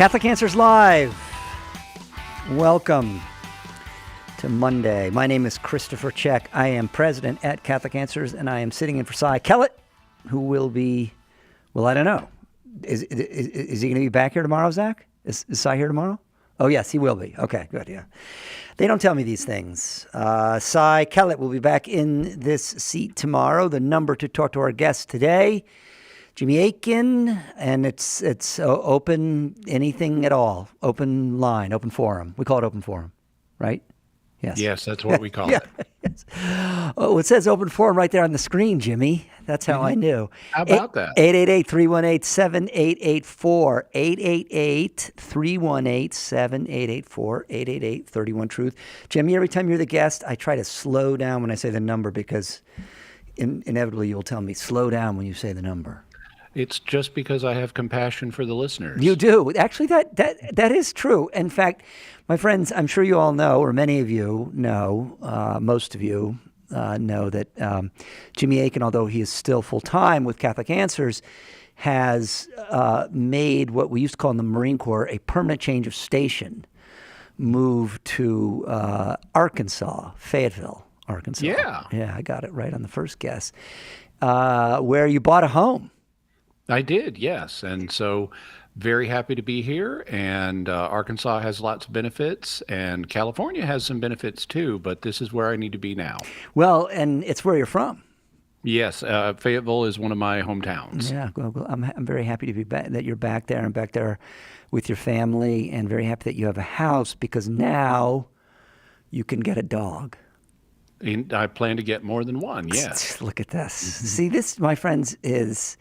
Catholic Answers Live. Welcome to Monday. My name is Christopher Check. I am president at Catholic Answers, and I am sitting in for Cy Kellett, who will be, well, I don't know. Is he going to be back here tomorrow, Zach? Is Cy here tomorrow? Oh, yes, he will be. Okay, good, yeah. They don't tell me these things. Cy Kellett will be back in this seat tomorrow. The number to talk to our guest today, Jimmy Akin, and it's open, anything at all, open line, open forum. We call it open forum, right? Yes. Yes, that's what we call it. Yes. Oh, it says open forum right there on the screen, Jimmy. That's how I knew. How about that? 888-318-7884. 888-318-7884. 888-31-TRUTH. Jimmy, every time you're the guest, I try to slow down when I say the number because inevitably you'll tell me, slow down when you say the number. It's just because I have compassion for the listeners. You do. Actually, that is true. In fact, my friends, I'm sure you all know, or many of you know, most of you know that Jimmy Akin, although he is still full-time with Catholic Answers, has made what we used to call in the Marine Corps a permanent change of station, move to Arkansas, Fayetteville, Arkansas. Yeah. Yeah, I got it right on the first guess, where you bought a home. I did, yes. And so very happy to be here. And Arkansas has lots of benefits, and California has some benefits too, but this is where I need to be now. Well, and it's where you're from. Yes, Fayetteville is one of my hometowns. Yeah, well, I'm very happy to be back, that you're back there and back there with your family, and very happy that you have a house because now you can get a dog. And I plan to get more than one, yes. Look at this. See, this, my friends, is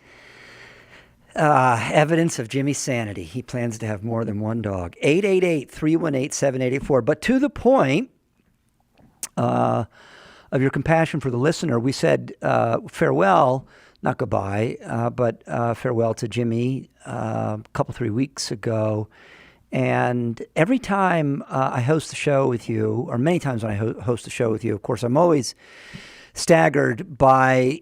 evidence of Jimmy's sanity. He plans to have more than one dog. 888-318-7884. But to the point of your compassion for the listener, we said farewell, not goodbye, but farewell to Jimmy a couple, 3 weeks ago. And every time I host a show with you, or many times when I host a show with you, of course, I'm always staggered by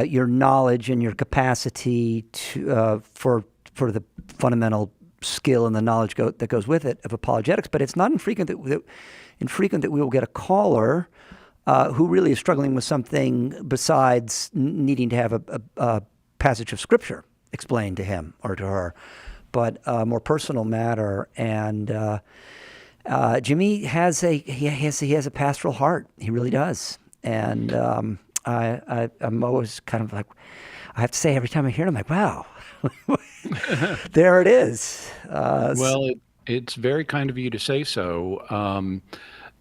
your knowledge and your capacity to for the fundamental skill and the knowledge that goes with it of apologetics. But it's not infrequent that we will get a caller who really is struggling with something besides needing to have a passage of Scripture explained to him or to her, but a more personal matter. And Jimmy has a pastoral heart. He really does. And I'm always kind of like, I have to say every time I hear it, I'm like, wow, there it is. Well, it's very kind of you to say so.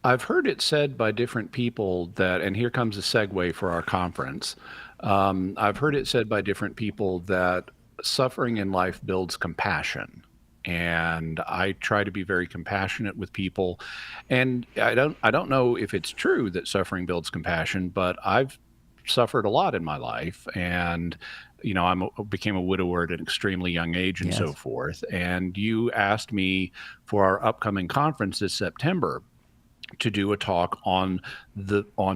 I've heard it said by different people that, and here comes a segue for our conference. I've heard it said by different people that suffering in life builds compassion. And I try to be very compassionate with people. And I don't know if it's true that suffering builds compassion, but I've suffered a lot in my life. And, you know, I became a widower at an extremely young age and so forth. And you asked me for our upcoming conference this September to do a talk on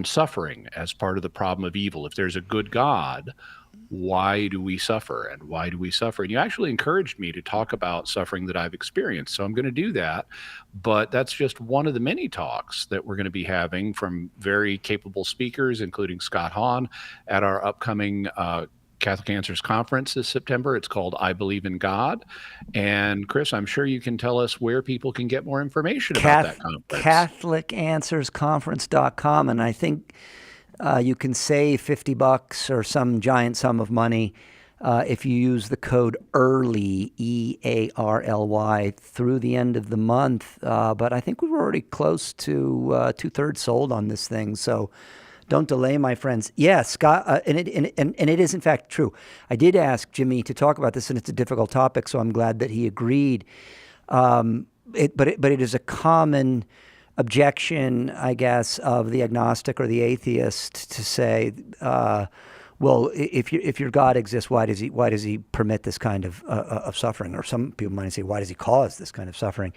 suffering as part of the problem of evil. If there's a good God, why do we suffer, and why do we suffer? And you actually encouraged me to talk about suffering that I've experienced. So I'm going to do that. But that's just one of the many talks that we're going to be having from very capable speakers, including Scott Hahn, at our upcoming Catholic Answers Conference this September. It's called I Believe in God. And Chris, I'm sure you can tell us where people can get more information about that conference. CatholicAnswersConference.com. And I think you can save $50 or some giant sum of money if you use the code EARLY, EARLY, through the end of the month. But I think we were already close to 2/3 sold on this thing. So don't delay, my friends. Yeah, Scott, and it is in fact true. I did ask Jimmy to talk about this, and it's a difficult topic, so I'm glad that he agreed. But it is a common objection, I guess, of the agnostic or the atheist to say, well, if your God exists, why does he permit this kind of suffering? Or some people might say, why does he cause this kind of suffering?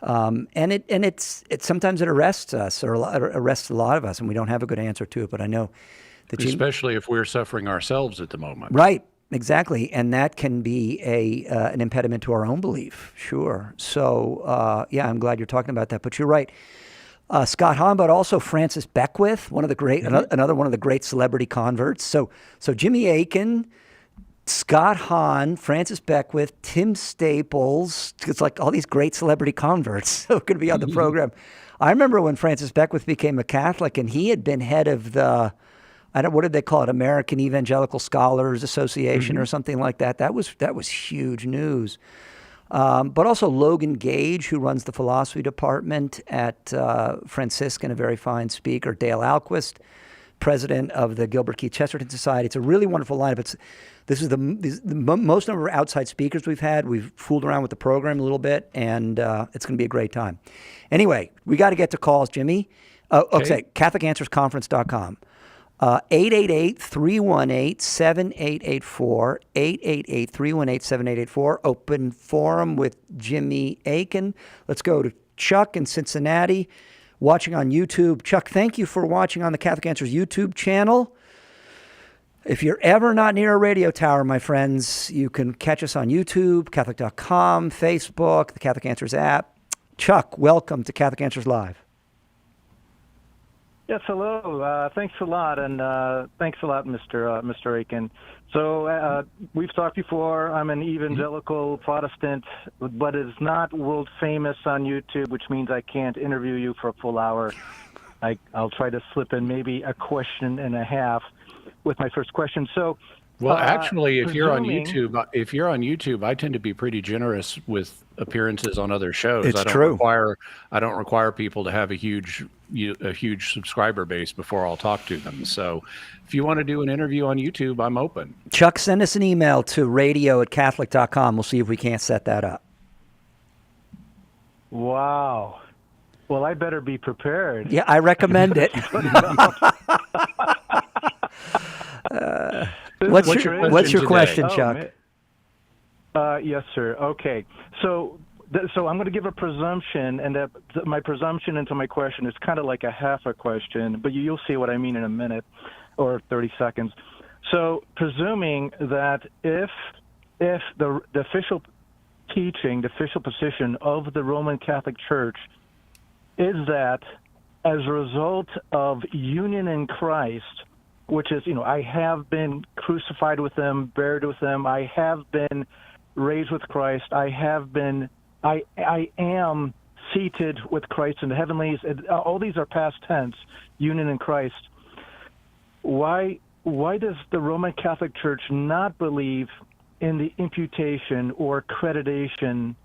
And it's sometimes it arrests us, or arrests a lot of us, and we don't have a good answer to it. But I know that especially if we're suffering ourselves at the moment. Right. exactly, and that can be an impediment to our own belief. Sure. So yeah, I'm glad you're talking about that. But you're right. Scott Hahn, but also Francis Beckwith, one of the great, another one of the great celebrity converts. So Jimmy Akin, Scott Hahn, Francis Beckwith, Tim Staples. It's like all these great celebrity converts so going to be on the program. I remember when Francis Beckwith became a Catholic, and he had been head of the, what did they call it, American Evangelical Scholars Association or something like that. That was huge news. But also Logan Gage, who runs the philosophy department at Franciscan, a very fine speaker. Dale Alquist, president of the Gilbert Keith Chesterton Society. It's a really wonderful lineup. This is the most number of outside speakers we've had. We've fooled around with the program a little bit, and it's going to be a great time. Anyway, we got to get to calls, Jimmy. Okay, CatholicAnswersConference.com. 888-318-7884, 888-318-7884, open forum with Jimmy Akin. Let's go to Chuck in Cincinnati, watching on YouTube. Chuck, thank you for watching on the Catholic Answers YouTube channel. If you're ever not near a radio tower, my friends, you can catch us on YouTube, Catholic.com, Facebook, the Catholic Answers app. Chuck, welcome to Catholic Answers Live. Yes, hello. Thanks a lot, and thanks a lot, Mr. Akin. So we've talked before. I'm an evangelical Protestant, but is not world famous on YouTube, which means I can't interview you for a full hour. I'll try to slip in maybe a question and a half with my first question. So, well, actually, if you're on YouTube, I tend to be pretty generous with appearances on other shows. It's true. I don't require people to have a huge subscriber base before I'll talk to them. So if you want to do an interview on YouTube, I'm open. Chuck, send us an email to radio@Catholic.com. We'll see if we can't set that up. Wow. Well, I better be prepared. Yeah, I recommend it. What's your question, Chuck? Yes, sir. Okay. So I'm going to give a presumption, and my presumption into my question is kind of like a half a question, but you'll see what I mean in a minute or 30 seconds. So presuming that if the official teaching, the official position of the Roman Catholic Church is that as a result of union in Christ, which is, I have been crucified with him, buried with him, I have been raised with Christ, I am seated with Christ in the heavenlies. All these are past tense, union in Christ. Why does the Roman Catholic Church not believe in the imputation or accreditation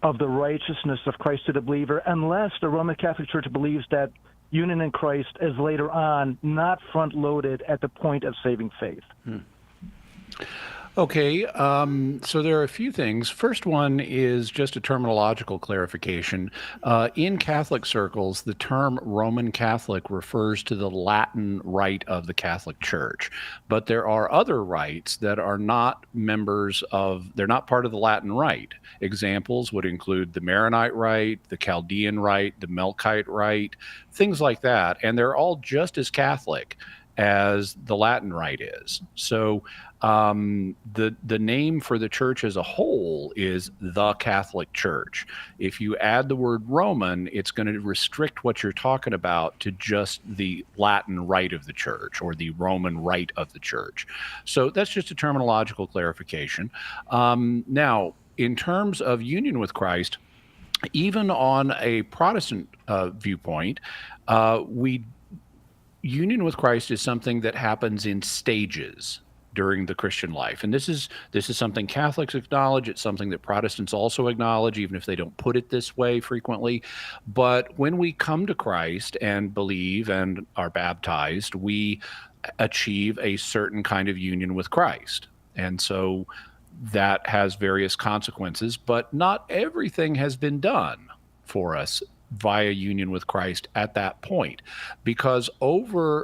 of the righteousness of Christ to the believer, unless the Roman Catholic Church believes that union in Christ is later on, not front-loaded at the point of saving faith? Okay, so there are a few things. First one is just a terminological clarification. In Catholic circles, the term Roman Catholic refers to the Latin rite of the Catholic Church. But there are other rites that are not they're not part of the Latin rite. Examples would include the Maronite rite, the Chaldean rite, the Melkite rite, things like that. And they're all just as Catholic as the Latin rite is. So the name for the church as a whole is the Catholic Church. If you add the word Roman, it's going to restrict what you're talking about to just the Latin rite of the church or the Roman rite of the church. So that's just a terminological clarification. Now, in terms of union with Christ, even on a Protestant viewpoint, union with Christ is something that happens in stages during the Christian life. And this is something Catholics acknowledge. It's something that Protestants also acknowledge, even if they don't put it this way frequently. But when we come to Christ and believe and are baptized, we achieve a certain kind of union with Christ. And so that has various consequences, but not everything has been done for us via union with Christ at that point. Because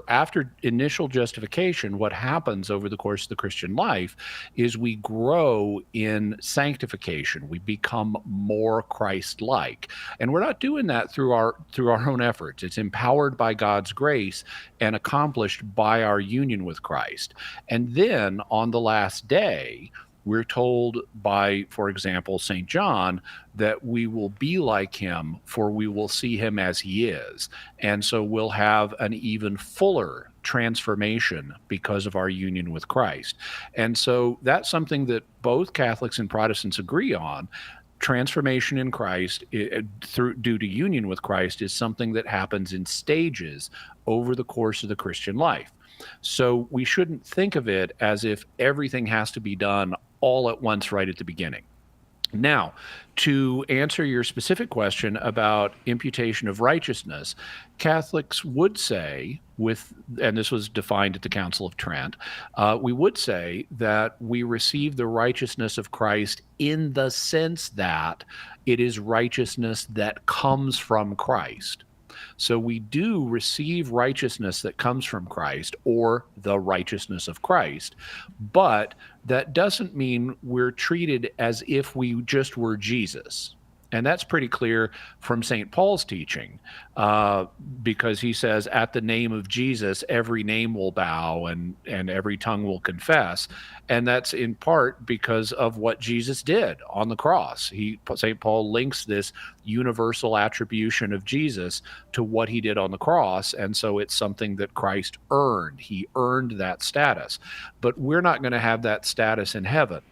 after initial justification, what happens over the course of the Christian life is we grow in sanctification. We become more Christ-like. And we're not doing that through our own efforts. It's empowered by God's grace and accomplished by our union with Christ. And then on the last day, we're told by, for example, St. John, that we will be like him, for we will see him as he is. And so we'll have an even fuller transformation because of our union with Christ. And so that's something that both Catholics and Protestants agree on. Transformation in Christ due to union with Christ is something that happens in stages over the course of the Christian life. So we shouldn't think of it as if everything has to be done all at once right at the beginning. Now, to answer your specific question about imputation of righteousness, Catholics would say, and this was defined at the Council of Trent, we would say that we receive the righteousness of Christ in the sense that it is righteousness that comes from Christ. So we do receive righteousness that comes from Christ, or the righteousness of Christ, but that doesn't mean we're treated as if we just were Jesus. And that's pretty clear from St. Paul's teaching, because he says, at the name of Jesus, every name will bow and every tongue will confess. And that's in part because of what Jesus did on the cross. St. Paul links this universal attribution of Jesus to what he did on the cross. And so it's something that Christ earned. He earned that status. But we're not going to have that status in heaven.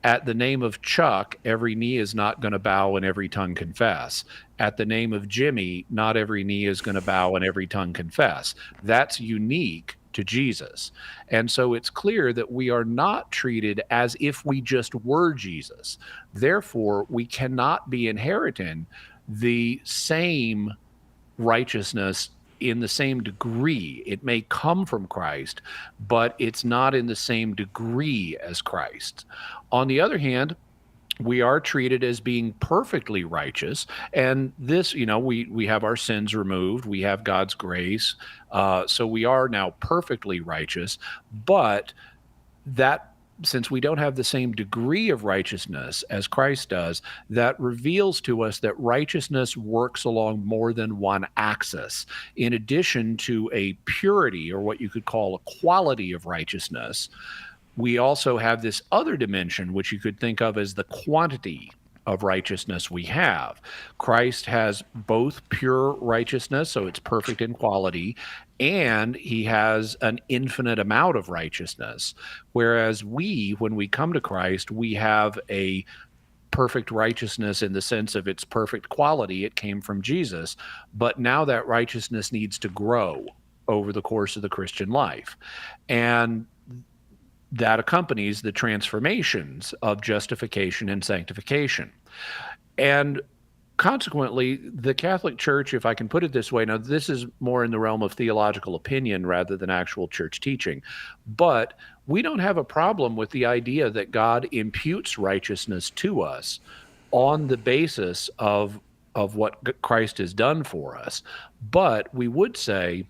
At the name of Chuck, every knee is not going to bow and every tongue confess. At the name of Jimmy, not every knee is going to bow and every tongue confess. That's unique to Jesus. And so it's clear that we are not treated as if we just were Jesus. Therefore, we cannot be inheriting the same righteousness in the same degree. It may come from Christ, but it's not in the same degree as Christ. On the other hand, we are treated as being perfectly righteous. And this, we have our sins removed. We have God's grace. So we are now perfectly righteous. But that, since we don't have the same degree of righteousness as Christ does, that reveals to us that righteousness works along more than one axis. In addition to a purity, or what you could call a quality of righteousness, we also have this other dimension, which you could think of as the quantity of righteousness we have. Christ has both pure righteousness, so it's perfect in quality, and he has an infinite amount of righteousness. Whereas when we come to Christ, we have a perfect righteousness in the sense of its perfect quality. It came from Jesus, but now that righteousness needs to grow over the course of the Christian life. And that accompanies the transformations of justification and sanctification. And consequently, the Catholic Church, if I can put it this way, now this is more in the realm of theological opinion rather than actual church teaching, but we don't have a problem with the idea that God imputes righteousness to us on the basis of what Christ has done for us. But we would say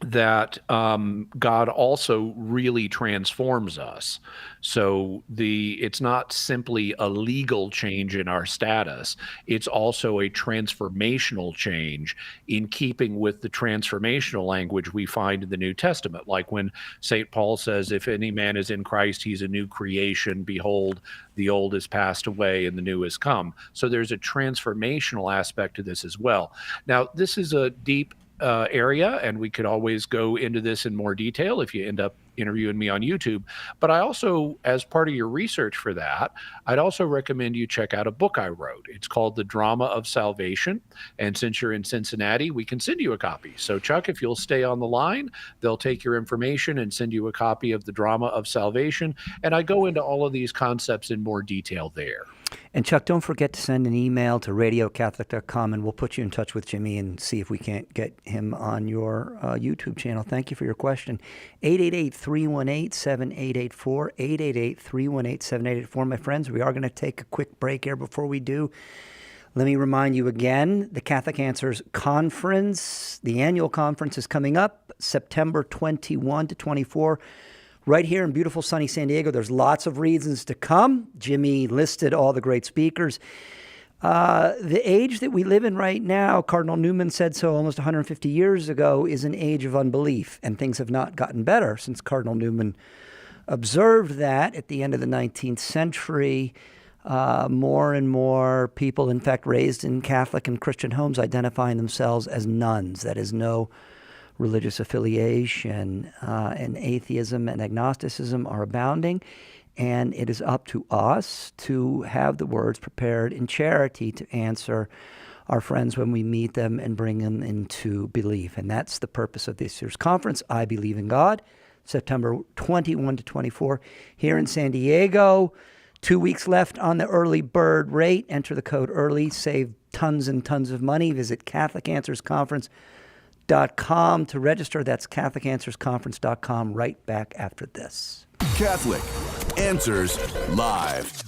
that God also really transforms us. So it's not simply a legal change in our status. It's also a transformational change in keeping with the transformational language we find in the New Testament. Like when St. Paul says, if any man is in Christ, he's a new creation. Behold, the old is passed away and the new has come. So there's a transformational aspect to this as well. Now, this is a deep area, and we could always go into this in more detail if you end up interviewing me on YouTube. But I also, as part of your research for that, I'd also recommend you check out a book I wrote. It's called The Drama of Salvation. And since you're in Cincinnati, we can send you a copy. So Chuck, if you'll stay on the line, they'll take your information and send you a copy of The Drama of Salvation. And I go into all of these concepts in more detail there. And Chuck, don't forget to send an email to radiocatholic.com, and we'll put you in touch with Jimmy and see if we can't get him on your YouTube channel. Thank you for your question. 888-318-7884, 888-318-7884. My friends, we are going to take a quick break here. Before we do, Let me remind you again, the Catholic Answers Conference, the annual conference is coming up September 21 to 24, right here in beautiful sunny San Diego. There's lots of reasons to come. Jimmy listed all the great speakers. The age that we live in right now, Cardinal Newman said so almost 150 years ago, is an age of unbelief, and things have not gotten better since Cardinal Newman observed that at the end of the 19th century. More and more people, in fact, raised in Catholic and Christian homes, identifying themselves as nuns. That is, no religious affiliation, and atheism and agnosticism are abounding. And it is up to us to have the words prepared in charity to answer our friends when we meet them and bring them into belief. And that's the purpose of this year's conference, I Believe in God, September 21 to 24 here in San Diego. 2 weeks left on the early bird rate. Enter the code EARLY, save tons and tons of money. Visit CatholicAnswersConference.com to register. That's CatholicAnswersConference.com right back after this. Catholic Answers Live.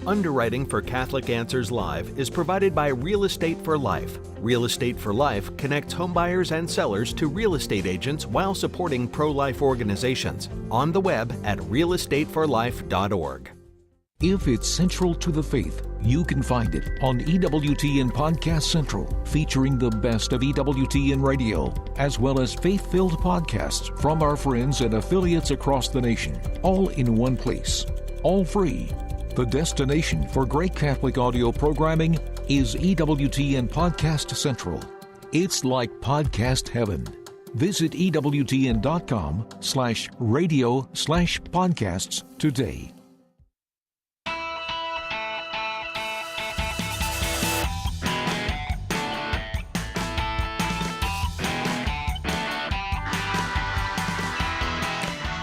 Underwriting for Catholic Answers Live is provided by Real Estate for Life. Real Estate for Life connects homebuyers and sellers to real estate agents while supporting pro-life organizations. On the web at realestateforlife.org. If it's central to the faith, you can find it on EWTN Podcast Central, featuring the best of EWTN Radio, as well as faith-filled podcasts from our friends and affiliates across the nation, all in one place, all free. The destination for great Catholic audio programming is EWTN Podcast Central. It's like podcast heaven. Visit EWTN.com/radio/podcasts today.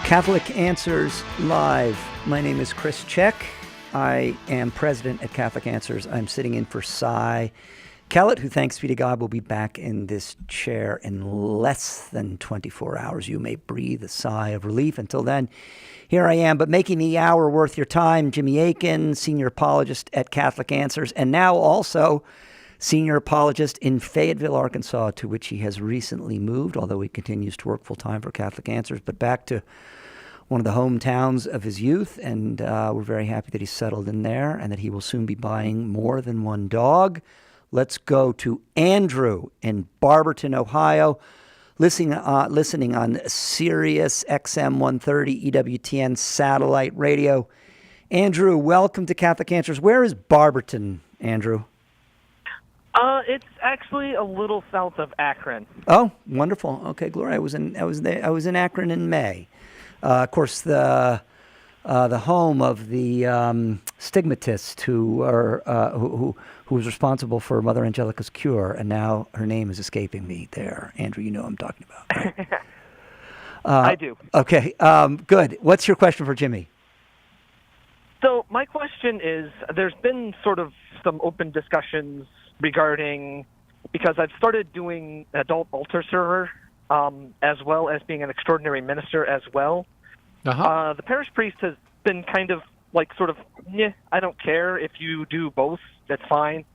Catholic Answers Live. My name is Chris Check. I am president at Catholic Answers. I'm sitting in for Cy Kellett, who, thanks be to God, will be back in this chair in less than 24 hours. You may breathe a sigh of relief. Until then, here I am, but making the hour worth your time, Jimmy Akin, senior apologist at Catholic Answers, and now also senior apologist in Fayetteville, Arkansas, to which he has recently moved, although he continues to work full-time for Catholic Answers, but back to one of the hometowns of his youth, and we're very happy that he's settled in there and that he will soon be buying more than one dog. Let's go to Andrew in Barberton, Ohio, listening on Sirius XM 130 EWTN satellite radio. Andrew, welcome to Catholic Answers. Where is Barberton, Andrew? It's actually a little south of Akron. Oh, wonderful. Okay, Gloria, I was in Akron in May. Of course, the home of the stigmatist who was responsible for Mother Angelica's cure, and now her name is escaping me. There, Andrew, you know what I'm talking about. Right? I do. Okay, good. What's your question for Jimmy? So my question is, there's been sort of some open discussions regarding, because I've started doing adult altar server, as well as being an extraordinary minister as well. Uh-huh. The parish priest has been kind of like sort of, I don't care if you do both, that's fine.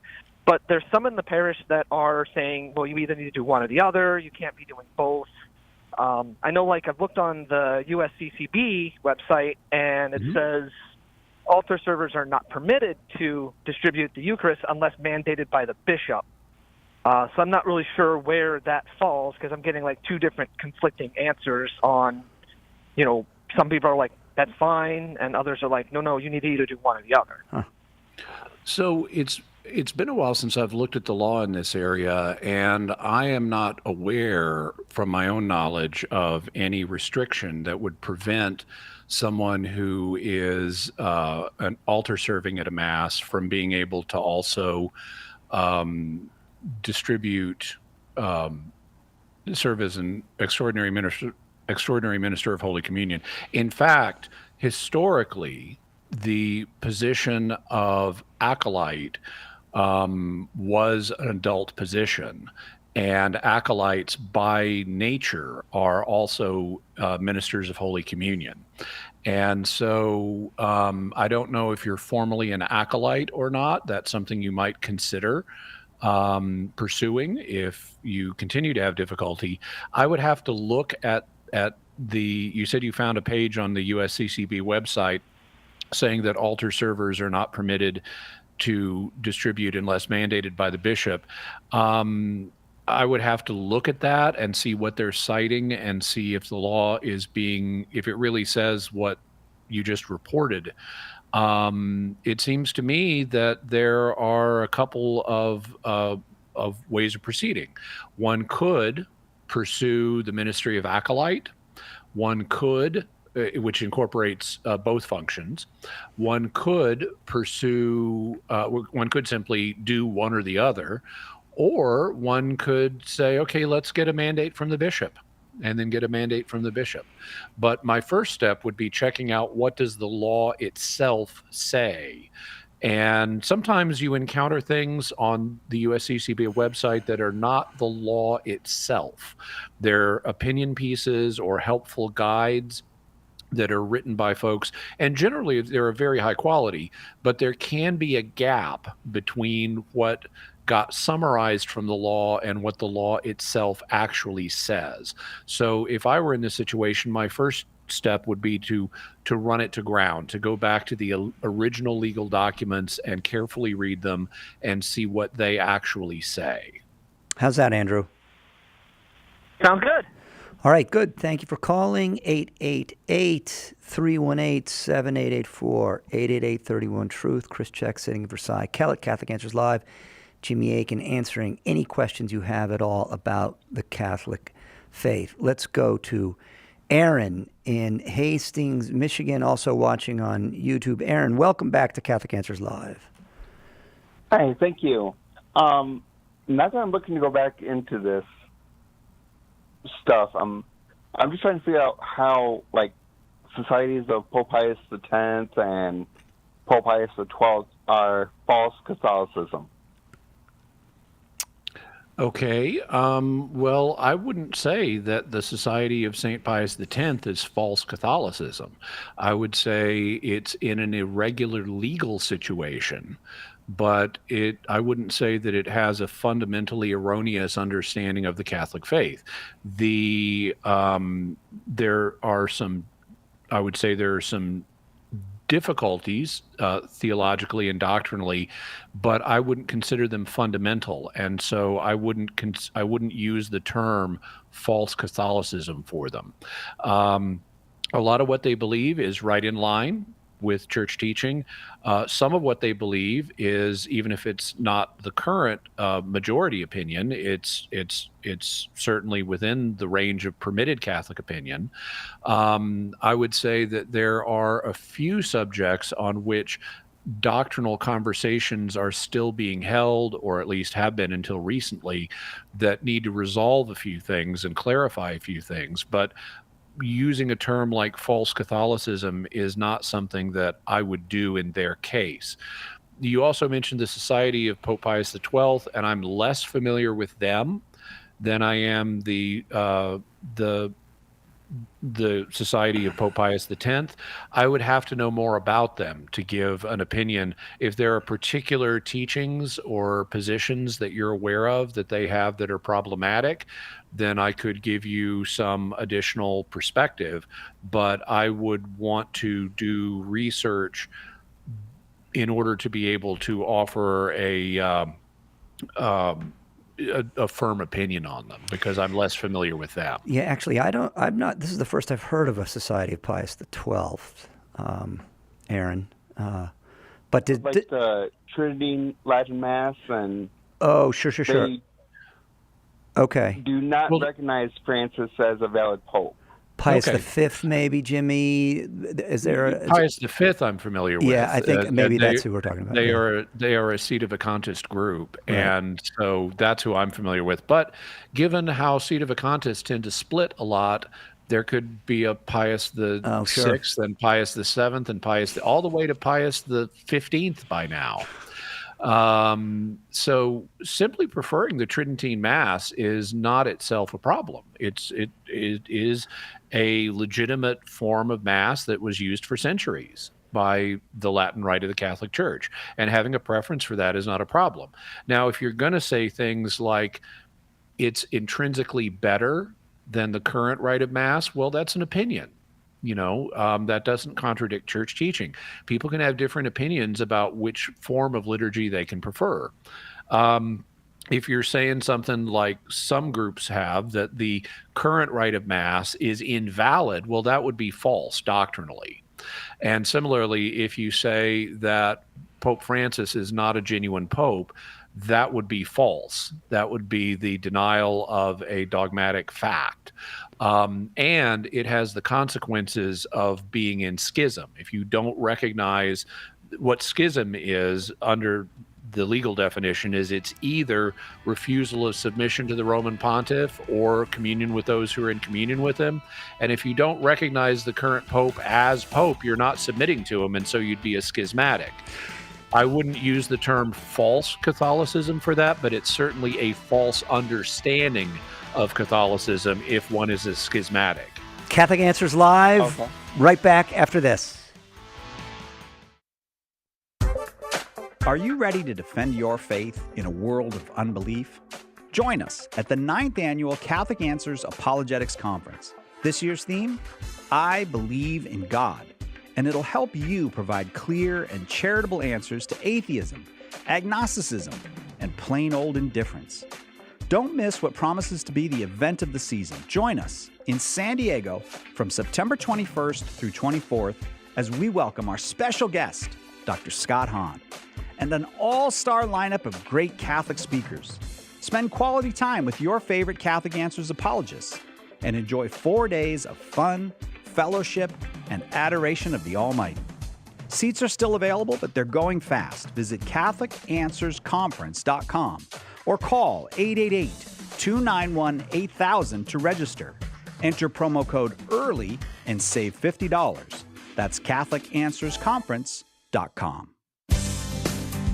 But there's some in the parish that are saying, well, you either need to do one or the other, you can't be doing both. I know, like, I've looked on the USCCB website, and it says altar servers are not permitted to distribute the Eucharist unless mandated by the bishop. So I'm not really sure where that falls, because I'm getting like two different conflicting answers on, some people are like, that's fine, and others are like, no, you need to either do one or the other. Huh. So it's been a while since I've looked at the law in this area, and I am not aware from my own knowledge of any restriction that would prevent someone who is an altar serving at a mass from being able to also distribute, serve as an extraordinary minister of Holy Communion. In fact, historically, the position of acolyte was an adult position, And acolytes, by nature, are also ministers of Holy Communion. And so I don't know if you're formally an acolyte or not. That's something you might consider pursuing if you continue to have difficulty. I would have to look at you said you found a page on the USCCB website saying that altar servers are not permitted to distribute unless mandated by the bishop. I would have to look at that and see what they're citing and see if the law is if it really says what you just reported. It seems to me that there are a couple of ways of proceeding. One could pursue the ministry of acolyte. One could, which incorporates both functions. One could pursue, one could simply do one or the other, or one could say, okay, let's get a mandate from the bishop, and then get a mandate from the bishop. But my first step would be checking out what does the law itself say. And sometimes you encounter things on the USCCB website that are not the law itself. They're opinion pieces or helpful guides that are written by folks, and generally they're of very high quality, but there can be a gap between what got summarized from the law and what the law itself actually says. So if I were in this situation, my first step would be to run it to ground, to go back to the original legal documents and carefully read them and see what they actually say. How's that, Andrew? Sounds good. All right, good. Thank you for calling. 888-318-7884, 888-31-TRUTH. Chris Check sitting in Versailles. Kellett, Catholic Answers Live. Jimmy Akin answering any questions you have at all about the Catholic faith. Let's go to Aaron in Hastings, Michigan, also watching on YouTube. Aaron, welcome back to Catholic Answers Live. Hi, thank you. Now that I'm looking to go back into this stuff, I'm just trying to figure out how, like, societies of Pope Pius X and Pope Pius XII are false Catholicism. Okay. Well, I wouldn't say that the Society of St. Pius X is false Catholicism. I would say it's in an irregular legal situation, but I wouldn't say that it has a fundamentally erroneous understanding of the Catholic faith. There are some difficulties theologically and doctrinally, but I wouldn't consider them fundamental, and so I wouldn't use the term false Catholicism for them. A lot of what they believe is right in line with church teaching. Some of what they believe is, even if it's not the current majority opinion, it's certainly within the range of permitted Catholic opinion. I would say that there are a few subjects on which doctrinal conversations are still being held, or at least have been until recently, that need to resolve a few things and clarify a few things. But using a term like false Catholicism is not something that I would do in their case. You also mentioned the Society of Pope Pius XII, and I'm less familiar with them than I am the Society of Pope Pius X. I would have to know more about them to give an opinion. If there are particular teachings or positions that you're aware of that they have that are problematic, then I could give you some additional perspective. But I would want to do research in order to be able to offer a firm opinion on them, because I'm less familiar with them. Yeah, actually, I'm not. This is the first I've heard of a Society of Pius XII, Aaron. But did the Trinity Latin Mass and sure. Okay. Do not recognize Francis as a valid pope. Pius V, maybe, Jimmy. Is there Pius V? I'm familiar with. Yeah, I think maybe that's who we're talking about. They are a Seat of Vacantist group, right. And so that's who I'm familiar with. But given how Seat of Vacantists tend to split a lot, there could be a Pius the Sixth and Pius the Seventh and Pius all the way to Pius the 15th by now. So simply preferring the Tridentine Mass is not itself a problem. It is a legitimate form of Mass that was used for centuries by the Latin Rite of the Catholic Church, and having a preference for that is not a problem. Now, if you're going to say things like it's intrinsically better than the current rite of Mass, well, that's an opinion. That doesn't contradict church teaching. People can have different opinions about which form of liturgy they can prefer. If you're saying something like some groups have, that the current rite of Mass is invalid, well, that would be false doctrinally. And similarly, if you say that Pope Francis is not a genuine pope, that would be false. That would be the denial of a dogmatic fact. And it has the consequences of being in schism. If you don't recognize what schism is under the legal definition, is it's either refusal of submission to the Roman pontiff or communion with those who are in communion with him. And if you don't recognize the current pope as pope, you're not submitting to him, and so you'd be a schismatic. I wouldn't use the term false Catholicism for that, but it's certainly a false understanding of Catholicism if one is a schismatic. Catholic Answers Live, Okay. right back after this. Are you ready to defend your faith in a world of unbelief? Join us at the 9th Annual Catholic Answers Apologetics Conference. This year's theme, I Believe in God. And it'll help you provide clear and charitable answers to atheism, agnosticism, and plain old indifference. Don't miss what promises to be the event of the season. Join us in San Diego from September 21st through 24th as we welcome our special guest, Dr. Scott Hahn, and an all-star lineup of great Catholic speakers. Spend quality time with your favorite Catholic Answers apologists and enjoy 4 days of fun, fellowship, and adoration of the Almighty. Seats are still available, but they're going fast. Visit CatholicAnswersConference.com or call 888-291-8000 to register. Enter promo code EARLY and save $50. That's CatholicAnswersConference.com.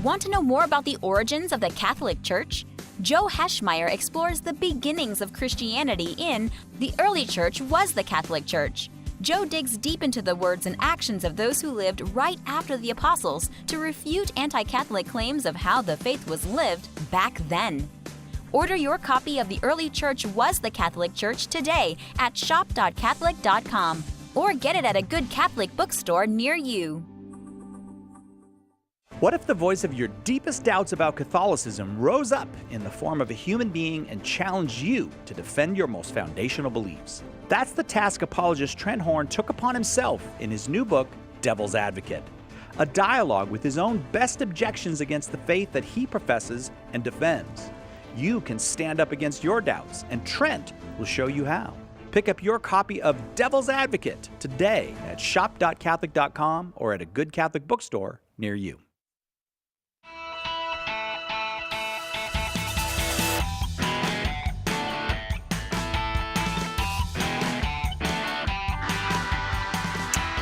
Want to know more about the origins of the Catholic Church? Joe Heschmeyer explores the beginnings of Christianity in The Early Church Was the Catholic Church. Joe digs deep into the words and actions of those who lived right after the apostles to refute anti-Catholic claims of how the faith was lived back then. Order your copy of The Early Church Was the Catholic Church today at shop.catholic.com or get it at a good Catholic bookstore near you. What if the voice of your deepest doubts about Catholicism rose up in the form of a human being and challenged you to defend your most foundational beliefs? That's the task apologist Trent Horn took upon himself in his new book, Devil's Advocate, a dialogue with his own best objections against the faith that he professes and defends. You can stand up against your doubts, and Trent will show you how. Pick up your copy of Devil's Advocate today at shop.catholic.com or at a good Catholic bookstore near you.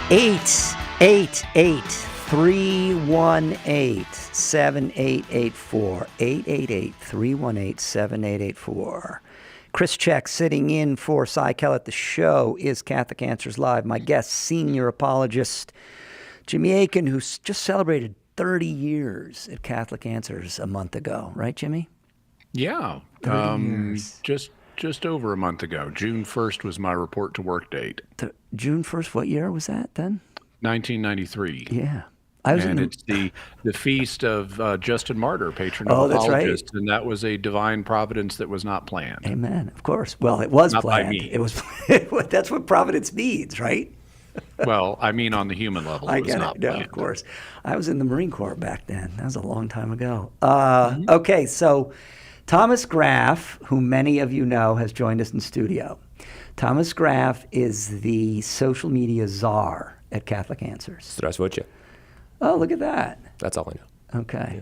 Eight, 318-7884. 888-318-7884. Chris Check sitting in for Cy Kellett. The show is Catholic Answers Live. My guest, senior apologist Jimmy Akin, who just celebrated 30 years at Catholic Answers a month ago. Right, Jimmy? Yeah. 30 years. Just over a month ago. June 1st was my report to work date. June 1st, what year was that then? 1993. Yeah. I was and in it's the feast of Justin Martyr, patron Oh, of that's right. apologists, and that was a divine providence that was not planned. Amen. Of course. Well, it was Not by planned. me. It was. That's what providence means, right? Well, I mean on the human level, I it was get not it. No, planned. of course. I was in the Marine Corps back then. That was a long time ago. Mm-hmm. Okay, so Thomas Graff, who many of you know, has joined us in studio. Thomas Graff is the social media czar at Catholic Answers. Здравствуйте. Oh, look at that. That's all I know. Okay.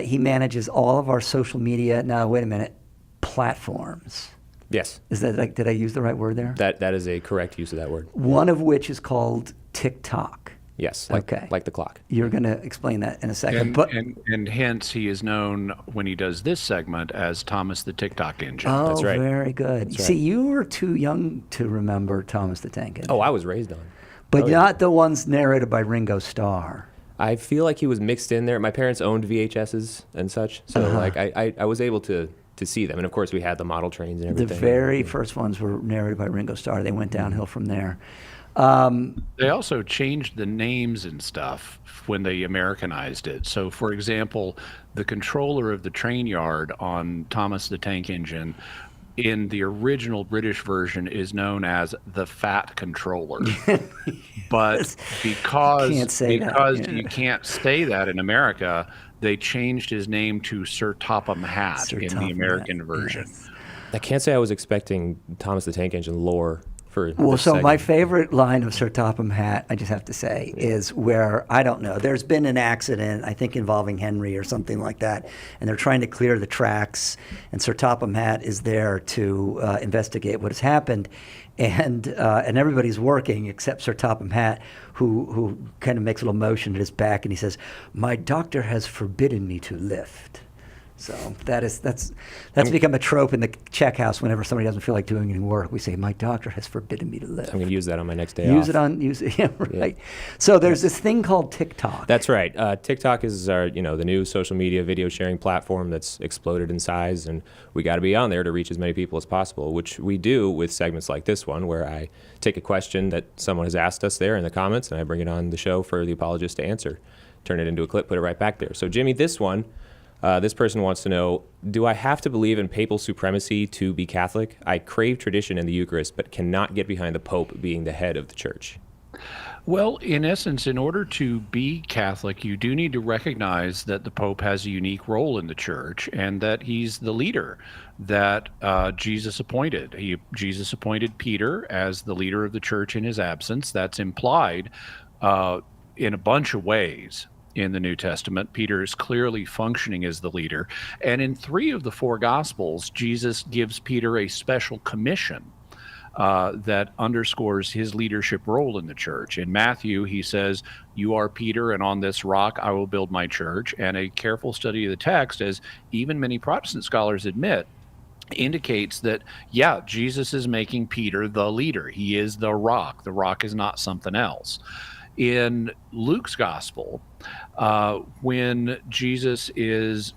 He manages all of our social media. Now, wait a minute. Platforms. Yes. Is that did I use the right word there? That is a correct use of that word. One of which is called TikTok. Yes, Okay. like the clock. You're going to explain that in a second. And hence he is known when he does this segment as Thomas the TikTok Engine. Oh, That's right. very good. That's right. See, you were too young to remember Thomas the Tank Engine. Oh, I was raised on. But not the ones narrated by Ringo Starr. I feel like he was mixed in there. My parents owned VHSs and such, so like I was able to see them. And of course, we had the model trains and everything. The very first ones were narrated by Ringo Starr. They went downhill from there. They also changed the names and stuff when they Americanized it. So, for example, the controller of the train yard on Thomas the Tank Engine in the original British version is known as the Fat Controller. But because Can't say that, yeah. you can't say that in America, they changed his name to Sir Topham Hatt Sir in Topham the American Hatt, version. yes. I can't say I was expecting Thomas the Tank Engine lore for. Well, this so my segment. favorite line of Sir Topham Hatt, I just have to say, is where, I don't know, there's been an accident, I think involving Henry or something like that, and they're trying to clear the tracks, and Sir Topham Hatt is there to investigate what has happened, and everybody's working except Sir Topham Hatt, who kind of makes a little motion at his back, and he says, "My doctor has forbidden me to lift." So that's become a trope in the check house. Whenever somebody doesn't feel like doing any work, we say, "My doctor has forbidden me to lift." I'm going to use that on my next day off. Use it, yeah, right. So there's this thing called TikTok. That's right. TikTok is our, the new social media video sharing platform that's exploded in size, and we got to be on there to reach as many people as possible, which we do with segments like this one, where I take a question that someone has asked us there in the comments, and I bring it on the show for the apologist to answer, turn it into a clip, put it right back there. So, Jimmy, this one. This person wants to know, do I have to believe in papal supremacy to be Catholic? I crave tradition in the Eucharist, but cannot get behind the Pope being the head of the church. Well, in essence, in order to be Catholic, you do need to recognize that the Pope has a unique role in the church and that he's the leader that Jesus appointed. Jesus appointed Peter as the leader of the church in his absence. That's implied in a bunch of ways. In the New Testament, Peter is clearly functioning as the leader. And in 3 of the 4 Gospels, Jesus gives Peter a special commission that underscores his leadership role in the church. In Matthew, he says, "You are Peter, and on this rock I will build my church." And a careful study of the text, as even many Protestant scholars admit, indicates that, yeah, Jesus is making Peter the leader. He is the rock. The rock is not something else. In Luke's gospel, when Jesus is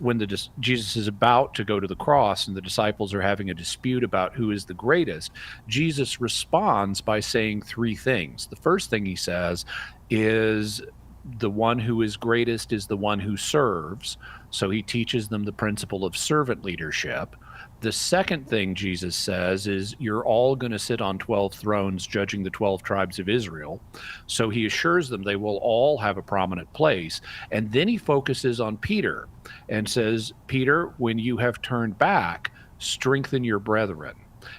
about to go to the cross and the disciples are having a dispute about who is the greatest, Jesus responds by saying 3 things. The first thing he says is, the one who is greatest is the one who serves. So he teaches them the principle of servant leadership. The second thing Jesus says is, you're all going to sit on 12 thrones judging the 12 tribes of Israel. So he assures them they will all have a prominent place. And then he focuses on Peter and says, "Peter, when you have turned back, strengthen your brethren."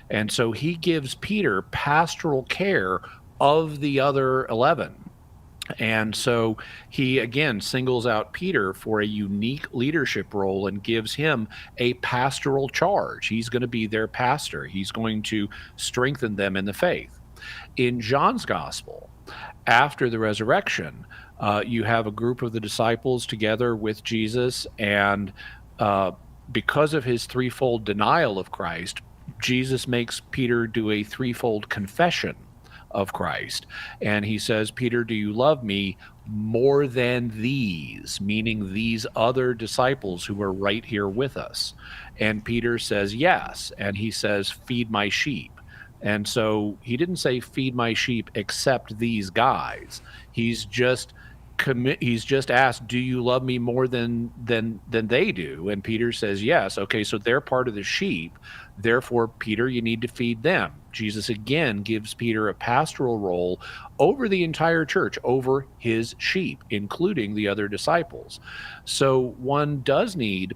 And so he gives Peter pastoral care of the other 11. And so he, again, singles out Peter for a unique leadership role and gives him a pastoral charge. He's going to be their pastor. He's going to strengthen them in the faith. In John's gospel, after the resurrection, you have a group of the disciples together with Jesus, and because of his 3-fold denial of Christ, Jesus makes Peter do a 3-fold confession of Christ. And he says, "Peter, do you love me more than these?" Meaning these other disciples who are right here with us. And Peter says, "Yes." And he says, "Feed my sheep." And so he didn't say, "Feed my sheep except these guys." He's just asked, "Do you love me more than they do?" And Peter says, "Yes." Okay, so they're part of the sheep. Therefore, Peter, you need to feed them. Jesus again gives Peter a pastoral role over the entire church, over his sheep, including the other disciples. So one does need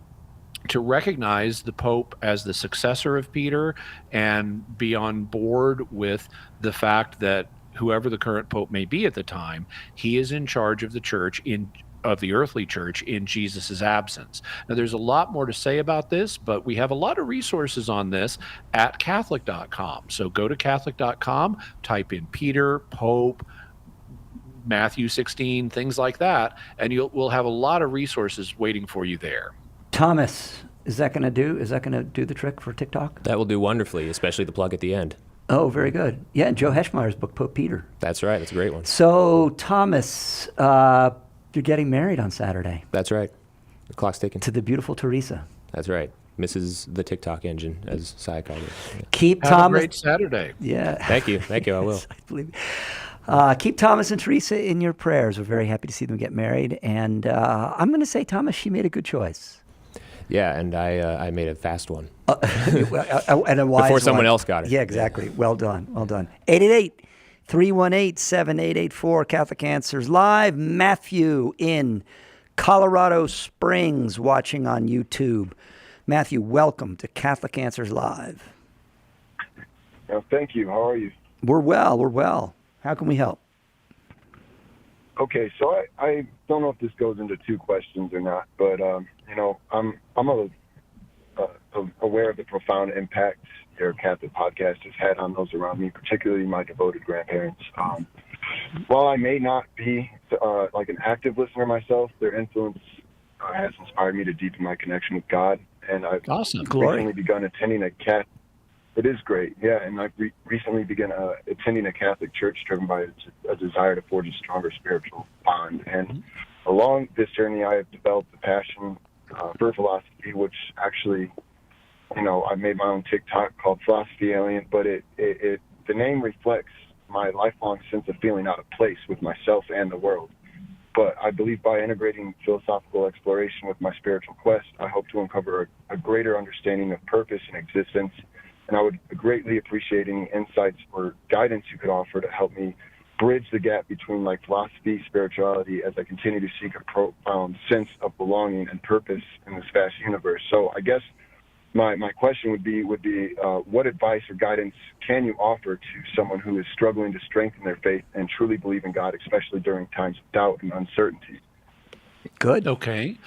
to recognize the Pope as the successor of Peter and be on board with the fact that whoever the current Pope may be at the time, he is in charge of the church, of the earthly church, in Jesus's absence. Now, there's a lot more to say about this, but we have a lot of resources on this at Catholic.com. So go to Catholic.com, type in Peter, Pope, Matthew 16, things like that, and we'll have a lot of resources waiting for you there. Thomas, is that going to do the trick for TikTok? That will do wonderfully, especially the plug at the end. Oh, very good. Yeah, and Joe Heschmeyer's book, Pope Peter. That's right. It's a great one. So, Thomas, you're getting married on Saturday. That's right. The clock's ticking. To the beautiful Teresa. That's right. Mrs. the TikTok engine, as Sai called it. Yeah. Keep Have Thomas. a great Saturday. Yeah. Thank you. I will. I believe. Keep Thomas and Teresa in your prayers. We're very happy to see them get married. And I'm going to say, Thomas, she made a good choice. Yeah, and I made a fast one. And a wise Before someone one. else got it. Yeah, exactly. Well done. 888-318-7884, Catholic Answers Live. Matthew in Colorado Springs watching on YouTube. Matthew, welcome to Catholic Answers Live. Thank you. How are you? We're well. How can we help? Okay, so I don't know if this goes into two questions or not, but I'm aware of the profound impact your Catholic podcast has had on those around me, particularly my devoted grandparents. While I may not be like an active listener myself, their influence has inspired me to deepen my connection with God, and I've recently begun attending a Catholic. It is great, yeah, and I've recently begun attending a Catholic church driven by a desire to forge a stronger spiritual bond. And along this journey, I have developed a passion for philosophy, which actually, I made my own TikTok called Philosophy Alien, but the name reflects my lifelong sense of feeling out of place with myself and the world. But I believe by integrating philosophical exploration with my spiritual quest, I hope to uncover a greater understanding of purpose and existence. And I would greatly appreciate any insights or guidance you could offer to help me bridge the gap between philosophy, spirituality, as I continue to seek a profound sense of belonging and purpose in this vast universe. So I guess my question would be what advice or guidance can you offer to someone who is struggling to strengthen their faith and truly believe in God, especially during times of doubt and uncertainty? Good. Okay.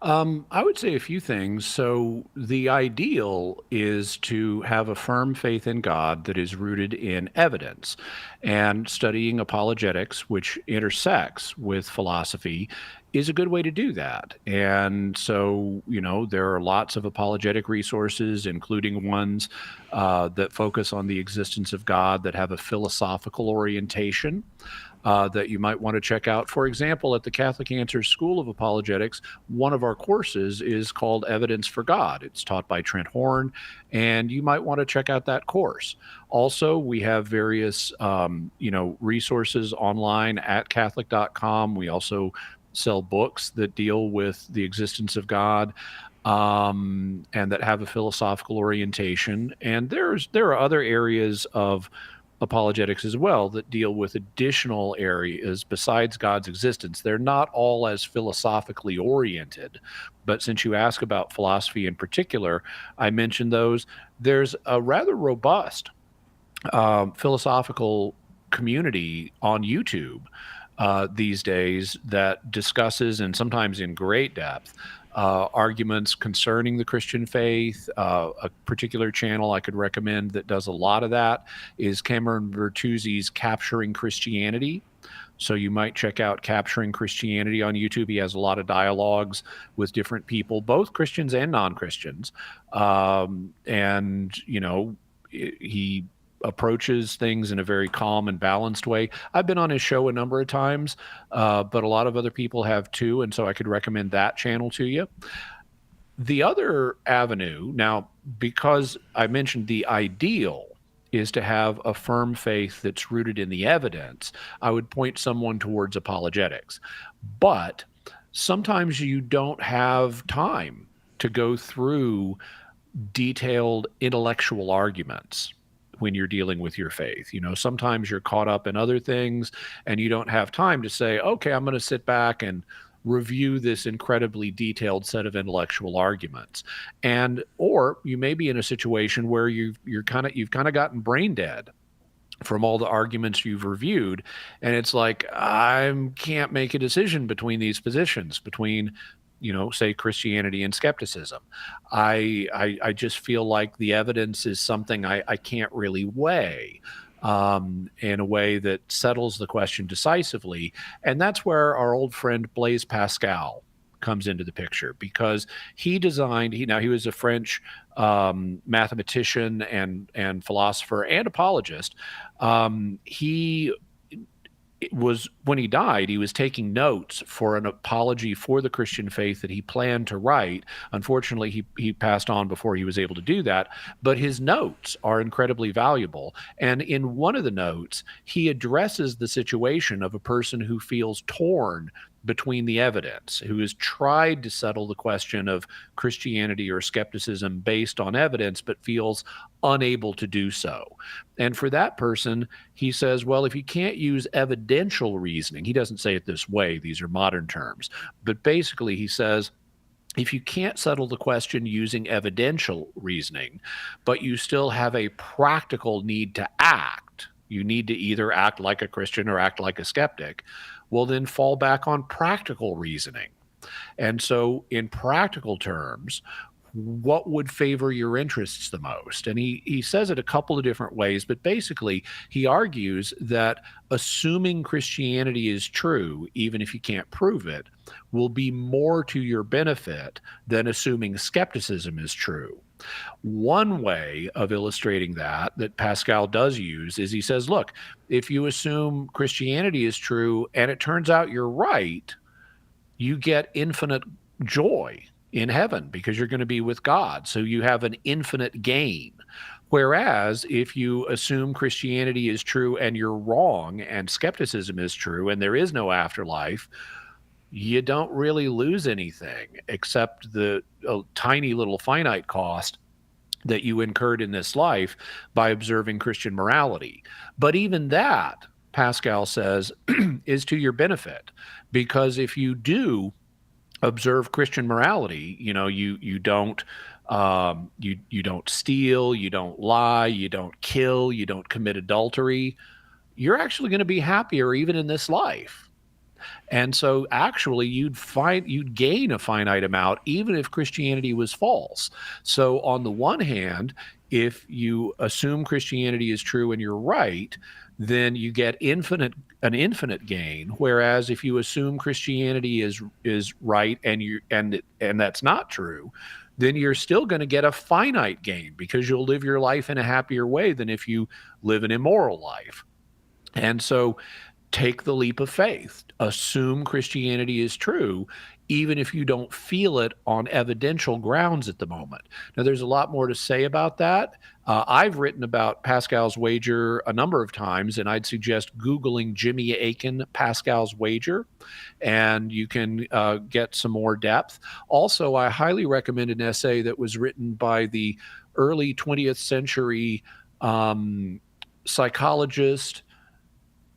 I would say a few things. So the ideal is to have a firm faith in God that is rooted in evidence, and studying apologetics, which intersects with philosophy, is a good way to do that. And so, there are lots of apologetic resources, including ones that focus on the existence of God, that have a philosophical orientation. That you might want to check out. For example, at the Catholic Answers School of Apologetics, one of our courses is called Evidence for God. It's taught by Trent Horn, and you might want to check out that course. Also, we have various, resources online at Catholic.com. We also sell books that deal with the existence of God, and that have a philosophical orientation. And there are other areas of apologetics as well that deal with additional areas besides God's existence. They're not all as philosophically oriented, but since you ask about philosophy in particular, I mentioned those. There's a rather robust philosophical community on YouTube these days that discusses, and sometimes in great depth, arguments concerning the Christian faith. A particular channel I could recommend that does a lot of that is Cameron Bertuzzi's Capturing Christianity. So you might check out Capturing Christianity on YouTube. He has a lot of dialogues with different people, both Christians and non-Christians. He approaches things in a very calm and balanced way. I've been on his show a number of times, but a lot of other people have too, and so I could recommend that channel to you. The other avenue, now, because I mentioned the ideal is to have a firm faith that's rooted in the evidence, I would point someone towards apologetics. But sometimes you don't have time to go through detailed intellectual arguments when you're dealing with your faith. Sometimes you're caught up in other things and you don't have time to say, okay, I'm going to sit back and review this incredibly detailed set of intellectual arguments. Or you may be in a situation where you've kind of gotten brain dead from all the arguments you've reviewed, and it's like, I can't make a decision between these positions, between say Christianity and skepticism. I just feel like the evidence is something I can't really weigh. in a way that settles the question decisively. And that's where our old friend Blaise Pascal comes into the picture, because he was a French mathematician and philosopher and apologist. When he died, he was taking notes for an apology for the Christian faith that he planned to write. Unfortunately, he passed on before he was able to do that, but his notes are incredibly valuable. And in one of the notes, he addresses the situation of a person who feels torn between the evidence, who has tried to settle the question of Christianity or skepticism based on evidence, but feels unable to do so. And for that person, he says, well, if you can't use evidential reasoning, he doesn't say it this way, these are modern terms, but basically he says, if you can't settle the question using evidential reasoning, but you still have a practical need to act, you need to either act like a Christian or act like a skeptic, well, then fall back on practical reasoning. And so in practical terms, what would favor your interests the most? And he says it a couple of different ways, but basically he argues that assuming Christianity is true, even if you can't prove it, will be more to your benefit than assuming skepticism is true. One way of illustrating that Pascal does use is he says, look, if you assume Christianity is true and it turns out you're right, you get infinite joy in heaven because you're going to be with God. So you have an infinite gain. Whereas if you assume Christianity is true and you're wrong and skepticism is true and there is no afterlife, you don't really lose anything except the tiny little finite cost that you incurred in this life by observing Christian morality. But even that, Pascal says, is to your benefit, because if you do observe Christian morality, you don't steal, you don't lie, you don't kill, you don't commit adultery, you're actually going to be happier even in this life. And so actually you'd gain a finite amount even if Christianity was false. So on the one hand, if you assume Christianity is true and you're right, then you get an infinite gain. Whereas if you assume Christianity is right and that's not true, then you're still going to get a finite gain because you'll live your life in a happier way than if you live an immoral life. And so take the leap of faith. Assume Christianity is true, even if you don't feel it on evidential grounds at the moment. Now, there's a lot more to say about that. I've written about Pascal's wager a number of times, and I'd suggest Googling Jimmy Akin, Pascal's wager, and you can get some more depth. Also, I highly recommend an essay that was written by the early 20th century psychologist,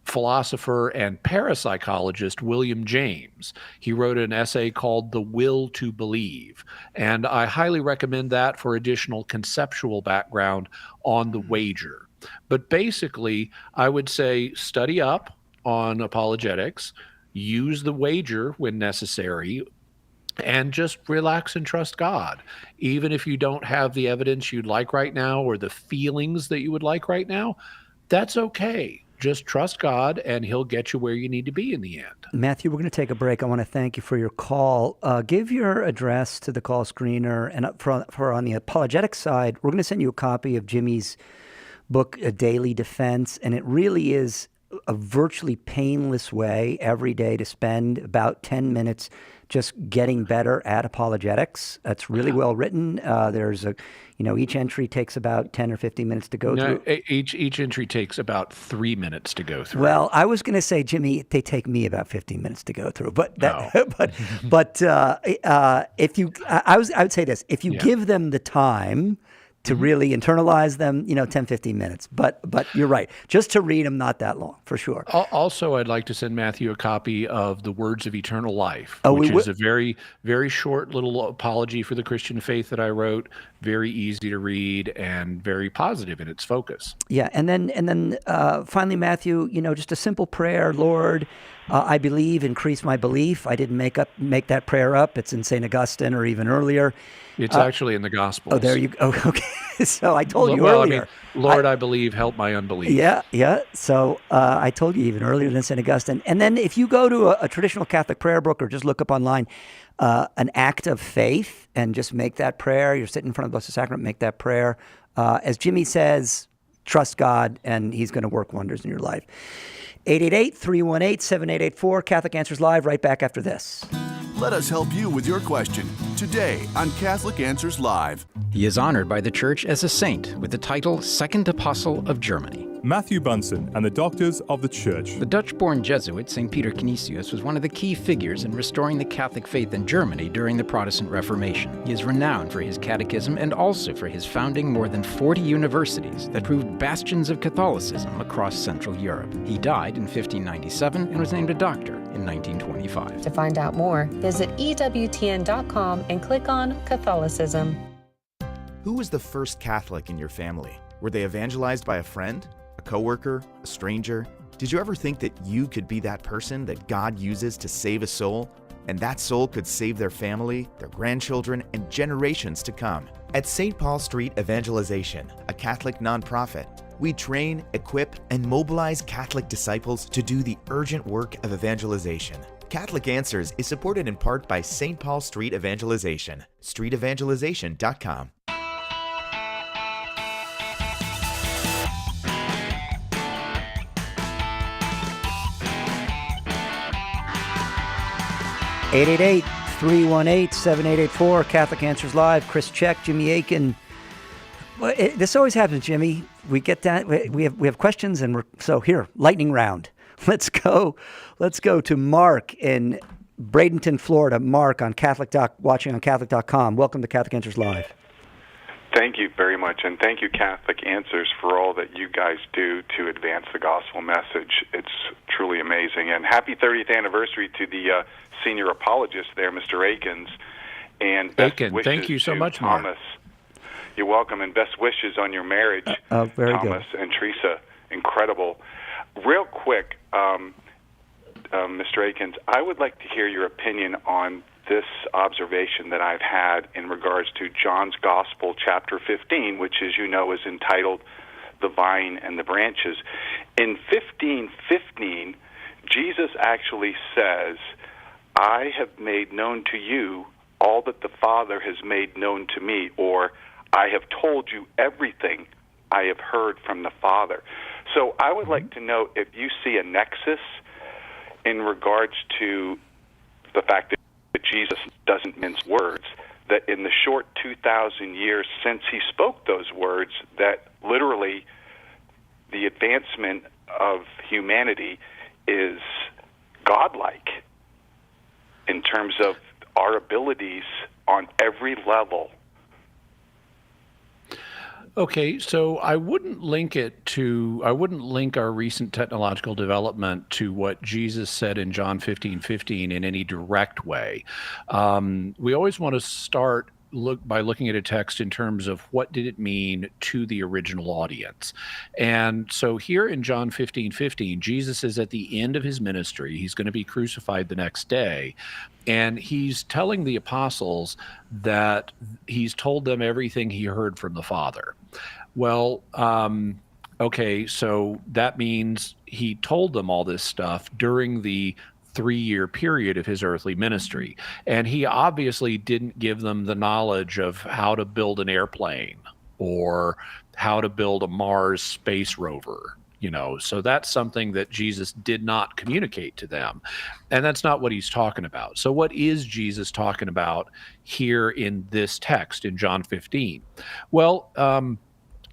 philosopher, and parapsychologist William James. He wrote an essay called The Will to Believe, and I highly recommend that for additional conceptual background on the wager. But basically, I would say study up on apologetics, use the wager when necessary, and just relax and trust God. Even if you don't have the evidence you'd like right now or the feelings that you would like right now, that's okay. Just trust God, and he'll get you where you need to be in the end. Matthew, we're going to take a break. I want to thank you for your call. Give your address to the call screener. And for on the apologetic side, we're going to send you a copy of Jimmy's book, A Daily Defense. And it really is a virtually painless way every day to spend about 10 minutes just getting better at apologetics. It's really well written. There's each entry takes about 10 or 15 minutes to go through. Each entry takes about 3 minutes to go through. Well, I was going to say, Jimmy, they take me about 15 minutes to go through. But I would say this: if you give them the time to really internalize them, 10, 15 minutes. But you're right. Just to read them, not that long, for sure. Also, I'd like to send Matthew a copy of The Words of Eternal Life, which is a very, very short little apology for the Christian faith that I wrote. Very easy to read and very positive in its focus. Yeah, and then finally, Matthew, just a simple prayer. Lord, I believe, increase my belief. I didn't make that prayer up. It's in St. Augustine or even earlier. It's actually in the Gospels. Oh, there you go. Okay. So I told you well, earlier. I mean, Lord, I believe, help my unbelief. Yeah. So I told you even earlier than St. Augustine. And then if you go to a traditional Catholic prayer book or just look up online, an act of faith and just make that prayer. You're sitting in front of the Blessed Sacrament, make that prayer. As Jimmy says, trust God and he's going to work wonders in your life. 888-318-7884, Catholic Answers Live, right back after this. Let us help you with your question today on Catholic Answers Live. He is honored by the Church as a saint with the title Second Apostle of Germany. Matthew Bunsen and the Doctors of the Church. The Dutch-born Jesuit St. Peter Canisius was one of the key figures in restoring the Catholic faith in Germany during the Protestant Reformation. He is renowned for his catechism and also for his founding more than 40 universities that proved bastions of Catholicism across Central Europe. He died in 1597 and was named a doctor in 1925. To find out more, visit EWTN.com and click on Catholicism. Who was the first Catholic in your family? Were they evangelized by a friend? A coworker, a stranger? Did you ever think that you could be that person that God uses to save a soul? And that soul could save their family, their grandchildren, and generations to come. At St. Paul Street Evangelization, a Catholic nonprofit, we train, equip, and mobilize Catholic disciples to do the urgent work of evangelization. Catholic Answers is supported in part by St. Paul Street Evangelization, streetevangelization.com. Eight 318-7884, Catholic Answers Live. Chris Check, Jimmy Akin. Well, this always happens, Jimmy. We get that. We have questions, and so here, lightning round. Let's go to Mark in Bradenton, Florida. Mark on watching on Catholic.com. Welcome to Catholic Answers Live. Thank you very much, and thank you, Catholic Answers, for all that you guys do to advance the gospel message. It's truly amazing. And happy 30th anniversary to the senior apologist there, Mr. Akins. And best wishes thank you so to much, Thomas. Mark. You're welcome, and best wishes on your marriage, very Thomas good. and Teresa. Incredible. Real quick, Mr. Akins, I would like to hear your opinion on this observation that I've had in regards to John's Gospel, chapter 15, which, as you know, is entitled The Vine and the Branches. In 15:15, Jesus actually says, I have made known to you all that the Father has made known to me, or I have told you everything I have heard from the Father. So I would like to know if you see a nexus in regards to the fact that Jesus doesn't mince words, that in the short 2,000 years since he spoke those words, that literally the advancement of humanity is godlike in terms of our abilities on every level. Okay, so I wouldn't link our recent technological development to what Jesus said in John 15:15 in any direct way. We always want to start by looking at a text in terms of what did it mean to the original audience. And so here in John 15:15, Jesus is at the end of his ministry. He's going to be crucified the next day. And he's telling the apostles that he's told them everything he heard from the Father. Well, okay, so that means he told them all this stuff during the 3-year period of his earthly ministry. And he obviously didn't give them the knowledge of how to build an airplane or how to build a Mars space rover. So that's something that Jesus did not communicate to them. And that's not what he's talking about. So what is Jesus talking about here in this text in John 15? Well, of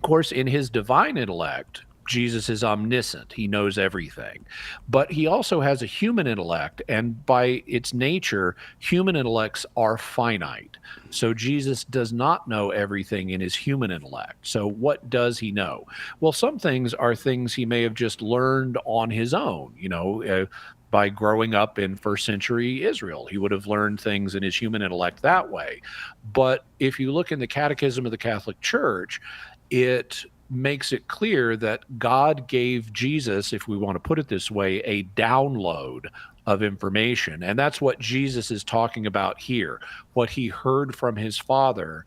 course, in his divine intellect, Jesus is omniscient. He knows everything. But he also has a human intellect, and by its nature, human intellects are finite. So Jesus does not know everything in his human intellect. So what does he know? Well, some things are things he may have just learned on his own, by growing up in first century Israel. He would have learned things in his human intellect that way. But if you look in the Catechism of the Catholic Church, it makes it clear that God gave Jesus, if we want to put it this way, a download of information. And that's what Jesus is talking about here, what he heard from his Father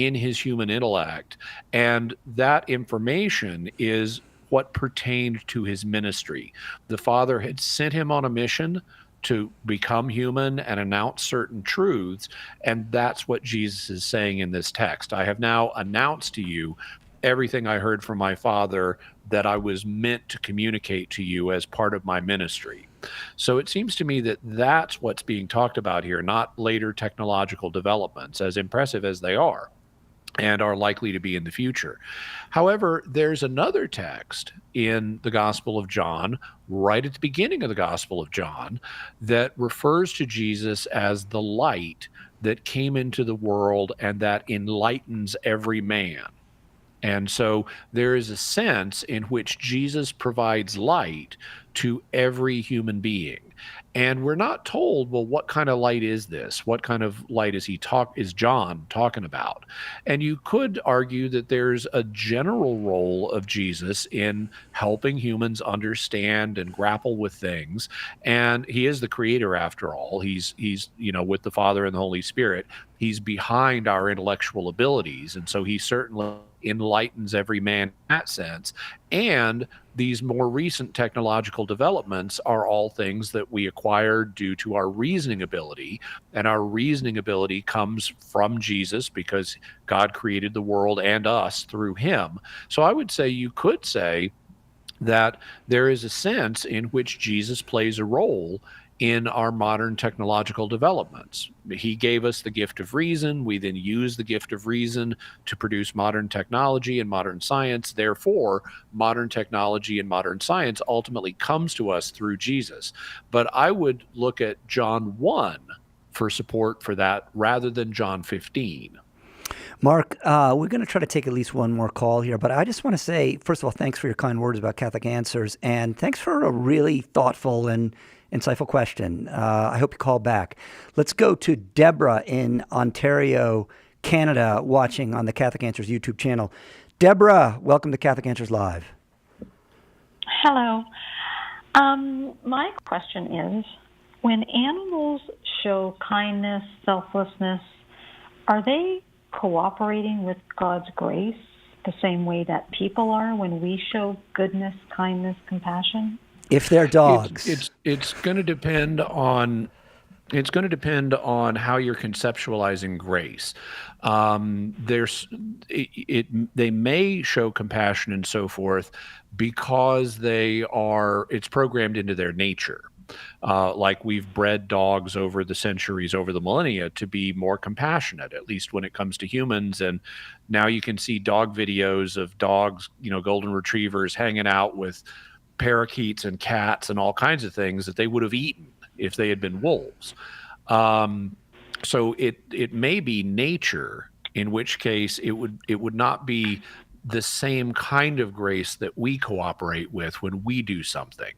in his human intellect. And that information is what pertained to his ministry. The Father had sent him on a mission to become human and announce certain truths. And that's what Jesus is saying in this text. I have now announced to you everything I heard from my Father that I was meant to communicate to you as part of my ministry. So it seems to me that that's what's being talked about here, not later technological developments, as impressive as they are and are likely to be in the future. However, there's another text in the Gospel of John, right at the beginning of the Gospel of John, that refers to Jesus as the light that came into the world and that enlightens every man. And so there is a sense in which Jesus provides light to every human being. And we're not told, well, what kind of light is this? What kind of light is John talking about? And you could argue that there's a general role of Jesus in helping humans understand and grapple with things. And he is the creator after all. He's with the Father and the Holy Spirit. He's behind our intellectual abilities. And so he certainly enlightens every man in that sense. And these more recent technological developments are all things that we acquired due to our reasoning ability. And our reasoning ability comes from Jesus because God created the world and us through him. So I would say you could say that there is a sense in which Jesus plays a role in our modern technological developments. He gave us the gift of reason. We then use the gift of reason to produce modern technology and modern science. Therefore, modern technology and modern science ultimately comes to us through Jesus. But I would look at John 1 for support for that rather than John 15. Mark, we're going to try to take at least one more call here, but I just want to say, first of all, thanks for your kind words about Catholic Answers, and thanks for a really thoughtful and insightful question. I hope you call back. Let's go to Deborah in Ontario, Canada, watching on the Catholic Answers YouTube channel. Deborah, welcome to Catholic Answers Live. Hello. My question is, when animals show kindness, selflessness, are they cooperating with God's grace the same way that people are when we show goodness, kindness, compassion? If they're dogs, it's going to depend on how you're conceptualizing grace. They may show compassion and so forth because it's programmed into their nature. Like we've bred dogs over the centuries, over the millennia, to be more compassionate, at least when it comes to humans. And now you can see dog videos of dogs, golden retrievers hanging out with parakeets and cats and all kinds of things that they would have eaten if they had been wolves. So it may be nature, in which case it would not be the same kind of grace that we cooperate with when we do something.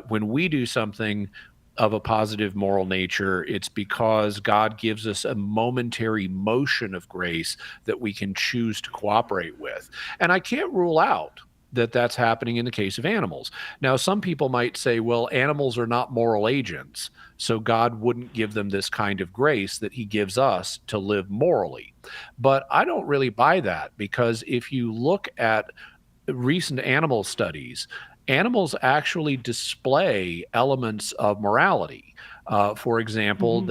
When we do something of a positive moral nature, it's because God gives us a momentary motion of grace that we can choose to cooperate with. And I can't rule out that that's happening in the case of animals. Now, some people might say, well, animals are not moral agents, so God wouldn't give them this kind of grace that he gives us to live morally. But I don't really buy that, because if you look at recent animal studies, animals actually display elements of morality. For example,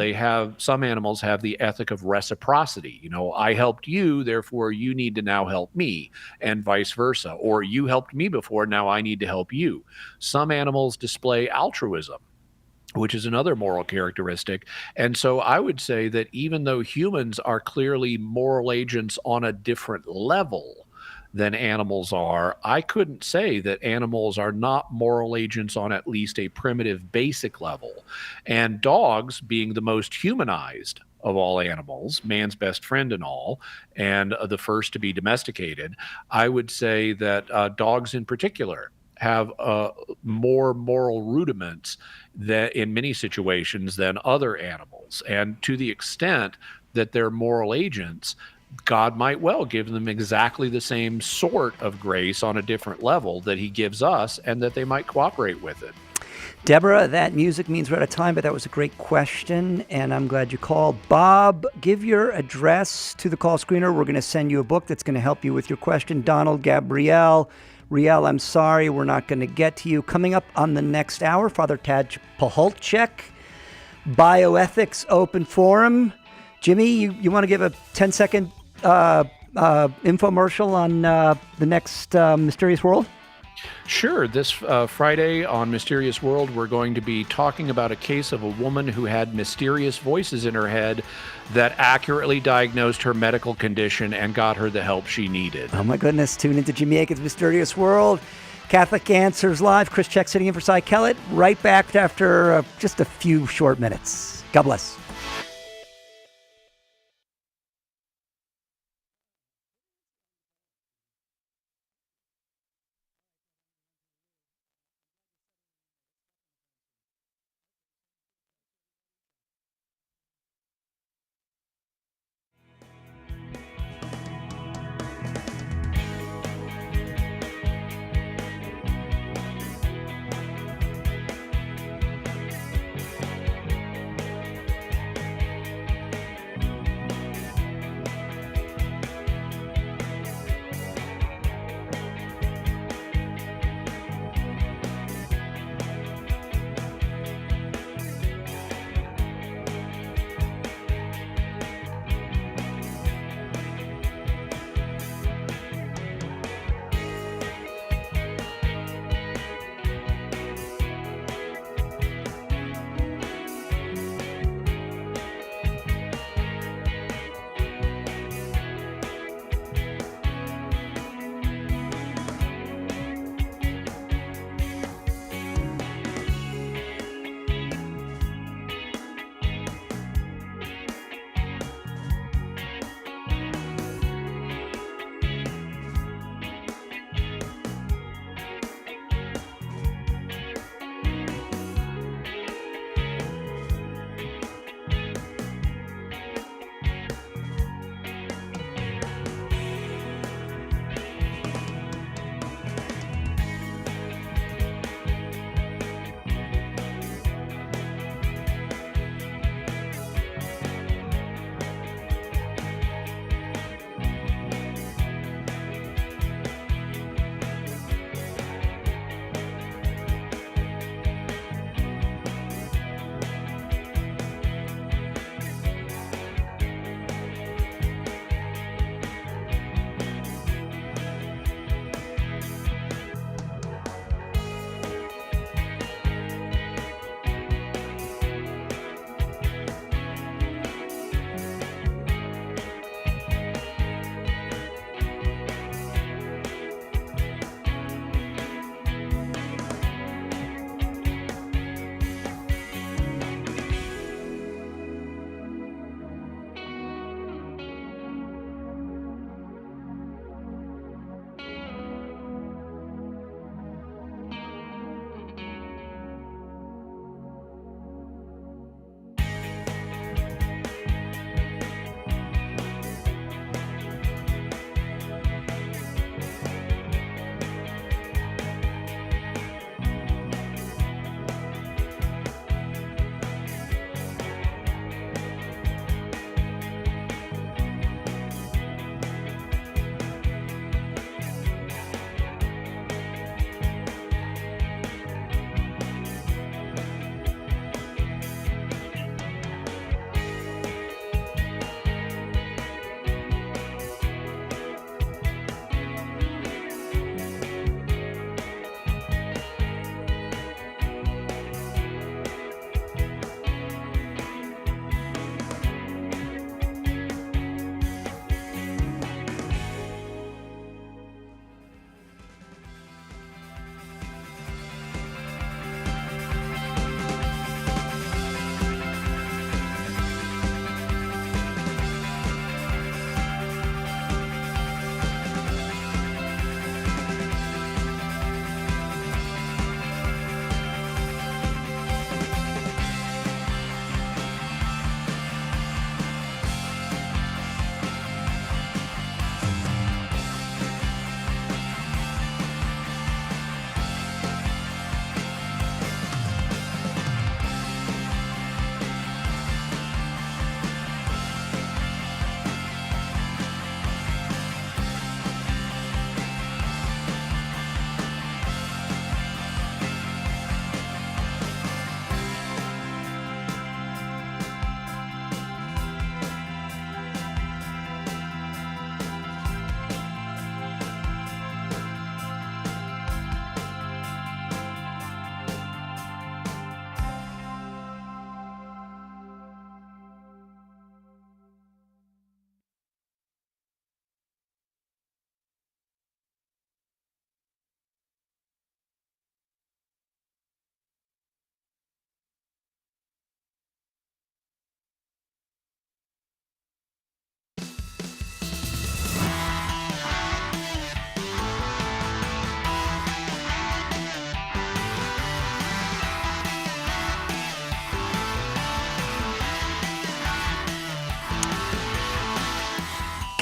some animals have the ethic of reciprocity. I helped you, therefore you need to now help me, and vice versa. Or you helped me before, now I need to help you. Some animals display altruism, which is another moral characteristic. And so I would say that even though humans are clearly moral agents on a different level than animals are, I couldn't say that animals are not moral agents on at least a primitive basic level. And dogs, being the most humanized of all animals, man's best friend and all, and the first to be domesticated, I would say that dogs in particular have more moral rudiments that in many situations than other animals. And to the extent that they're moral agents, God might well give them exactly the same sort of grace on a different level that he gives us, and that they might cooperate with it. Deborah, that music means we're out of time, but that was a great question, and I'm glad you called. Bob, give your address to the call screener. We're going to send you a book that's going to help you with your question. Donald, Gabrielle. Riel, I'm sorry, we're not going to get to you. Coming up on the next hour, Father Taj Paholchek, Bioethics Open Forum. Jimmy, you want to give a 10-second infomercial on the next Mysterious World? Sure. This Friday on Mysterious World, we're going to be talking about a case of a woman who had mysterious voices in her head that accurately diagnosed her medical condition and got her the help she needed. Oh my goodness. Tune into Jimmy Akin's Mysterious World. Catholic Answers Live. Chris Check sitting in for Cy Kellett. Right back after just a few short minutes. God bless.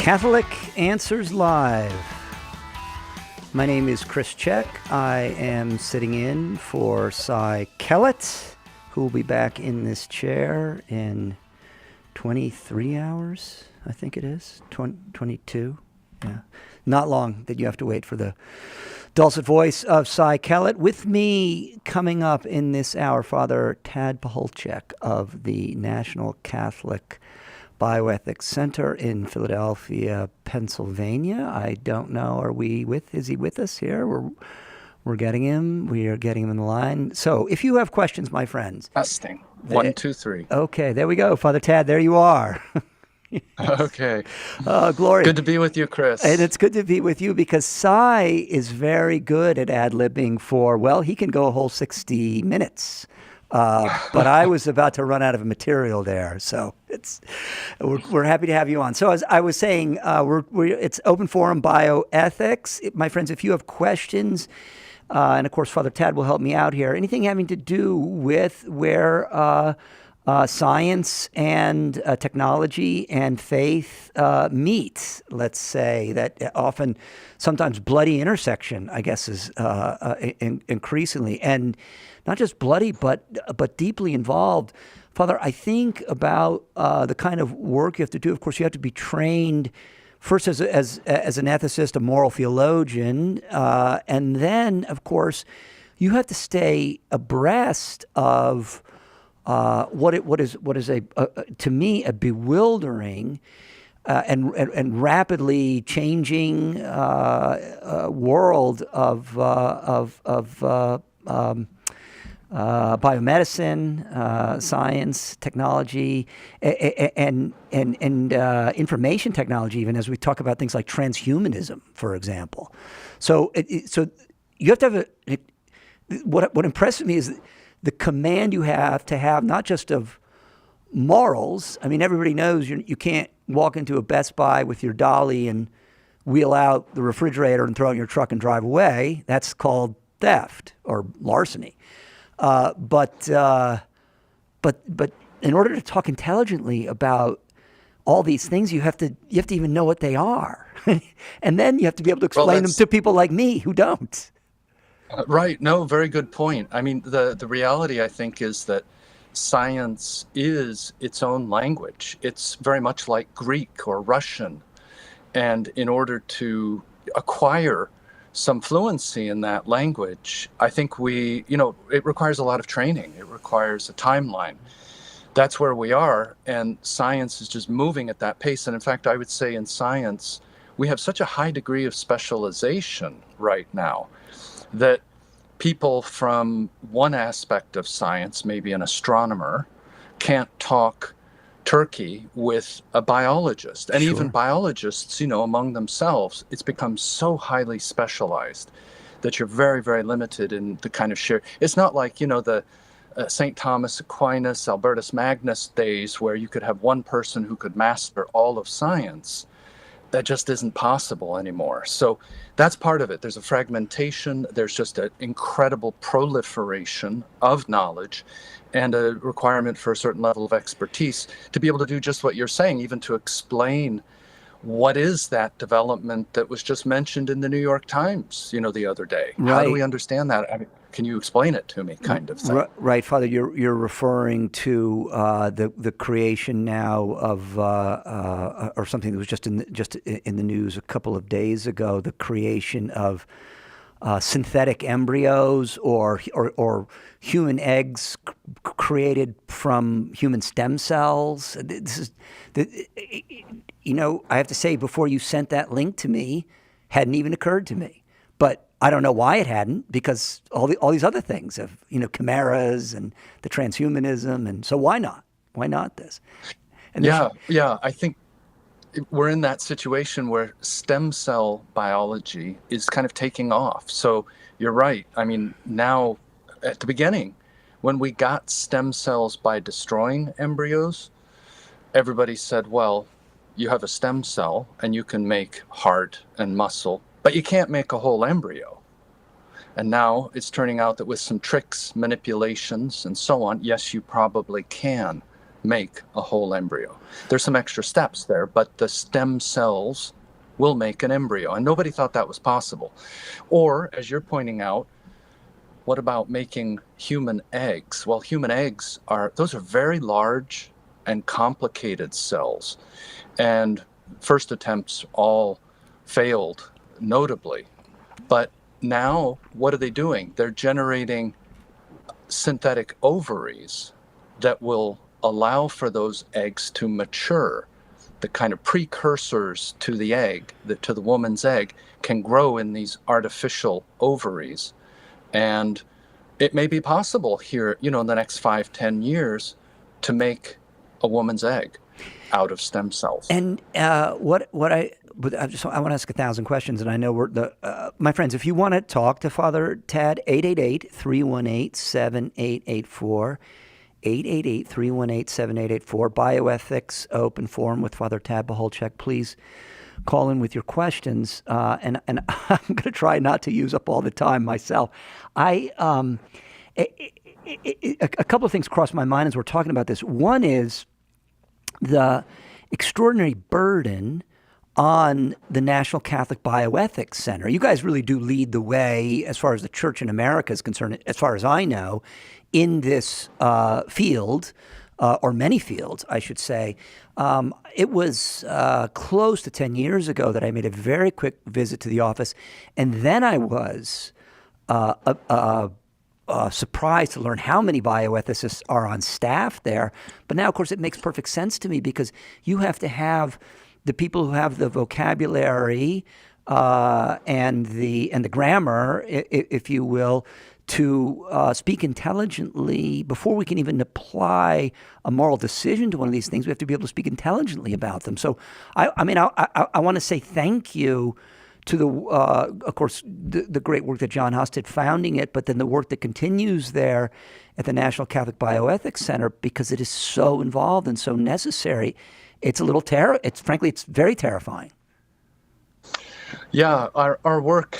Catholic Answers Live. My name is Chris Check. I am sitting in for Cy Kellett, who will be back in this chair in 23 hours, I think it is. 22. Yeah. Not long that you have to wait for the dulcet voice of Cy Kellett. With me coming up in this hour, Father Tad Pacholczyk of the National Catholic Bioethics Center in Philadelphia, Pennsylvania. I don't know, is he with us here? We're getting him. We are getting him in the line. So if you have questions, my friends. Testing. 1, 2, 3. Okay, there we go. Father Tad, there you are. Okay. Glory. Good to be with you, Chris. And it's good to be with you because Cy is very good at ad-libbing he can go a whole 60 minutes. But I was about to run out of material there, so we're happy to have you on. So as I was saying, it's open forum bioethics. My friends, if you have questions, and of course Father Tad will help me out here, anything having to do with where science and technology and faith meet, let's say, that often, sometimes bloody intersection, I guess, is increasingly, and not just bloody, but deeply involved. Father, I think about the kind of work you have to do. Of course, you have to be trained first as an ethicist, a moral theologian, and then, of course, you have to stay abreast of what is to me a bewildering and rapidly changing world of biomedicine, science, technology, and information technology, even as we talk about things like transhumanism, for example. So you have to have what impresses me is the command you have to have not just of morals. I mean, everybody knows you can't walk into a Best Buy with your dolly and wheel out the refrigerator and throw it in your truck and drive away. That's called theft or larceny. But in order to talk intelligently about all these things, you have to even know what they are, and then you have to be able to explain them to people like me who don't. Right. No, very good point. I mean, the reality, I think, is that science is its own language. It's very much like Greek or Russian. And in order to acquire some fluency in that language, I think it requires a lot of training. It requires a timeline. That's where we are. And science is just moving at that pace. And in fact, I would say in science, we have such a high degree of specialization right now that people from one aspect of science, maybe an astronomer, can't talk Turkey with a biologist. And even biologists, among themselves, it's become so highly specialized that you're very, very limited in the kind of share. It's not like, the St. Thomas Aquinas, Albertus Magnus days where you could have one person who could master all of science. That just isn't possible anymore. So that's part of it. There's a fragmentation. There's just an incredible proliferation of knowledge and a requirement for a certain level of expertise to be able to do just what you're saying, even to explain what is that development that was just mentioned in the New York Times, the other day. Right. How do we understand that? I mean, can you explain it to me, kind of thing? Right, Father. You're referring to the creation now of or something that was just in the news a couple of days ago. The creation of synthetic embryos or human eggs created from human stem cells. This is I have to say, before you sent that link to me, hadn't even occurred to me. But I don't know why it hadn't, because all these other things of chimeras and the transhumanism, and so why not? Why not this? And yeah. I think we're in that situation where stem cell biology is kind of taking off. So you're right. I mean, now at the beginning, when we got stem cells by destroying embryos, everybody said, well, you have a stem cell and you can make heart and muscle, but you can't make a whole embryo. And now it's turning out that with some tricks, manipulations, and so on, yes, you probably can make a whole embryo. There's some extra steps there, but the stem cells will make an embryo, and nobody thought that was possible. Or, as you're pointing out, what about making human eggs? Well, human eggs those are very large and complicated cells, and first attempts all failed notably. But now, what are they doing? They're generating synthetic ovaries that will allow for those eggs to mature. The kind of precursors to the egg, to the woman's egg, can grow in these artificial ovaries. And it may be possible here, in the next 5-10 years to make a woman's egg out of stem cells. And I want to ask 1,000 questions, and I know my friends, if you want to talk to Father Tad, 888-318-7884, 888-318-7884, Bioethics Open Forum with Father Tad Pacholczyk. Please call in with your questions, and I'm going to try not to use up all the time myself. A couple of things crossed my mind as we're talking about this. One is the extraordinary burden on the National Catholic Bioethics Center. You guys really do lead the way as far as the Church in America is concerned, as far as I know, in this field, or many fields, I should say. It was close to 10 years ago that I made a very quick visit to the office, and then I was surprised to learn how many bioethicists are on staff there. But now, of course, it makes perfect sense to me because you have to have the people who have the vocabulary and the grammar, if you will, to speak intelligently. Before we can even apply a moral decision to one of these things, we have to be able to speak intelligently about them. So, I want to say thank you to of course, the great work that John Huss did founding it, but then the work that continues there at the National Catholic Bioethics Center, because it is so involved and so necessary. It's a little frankly, it's very terrifying. Yeah, our work,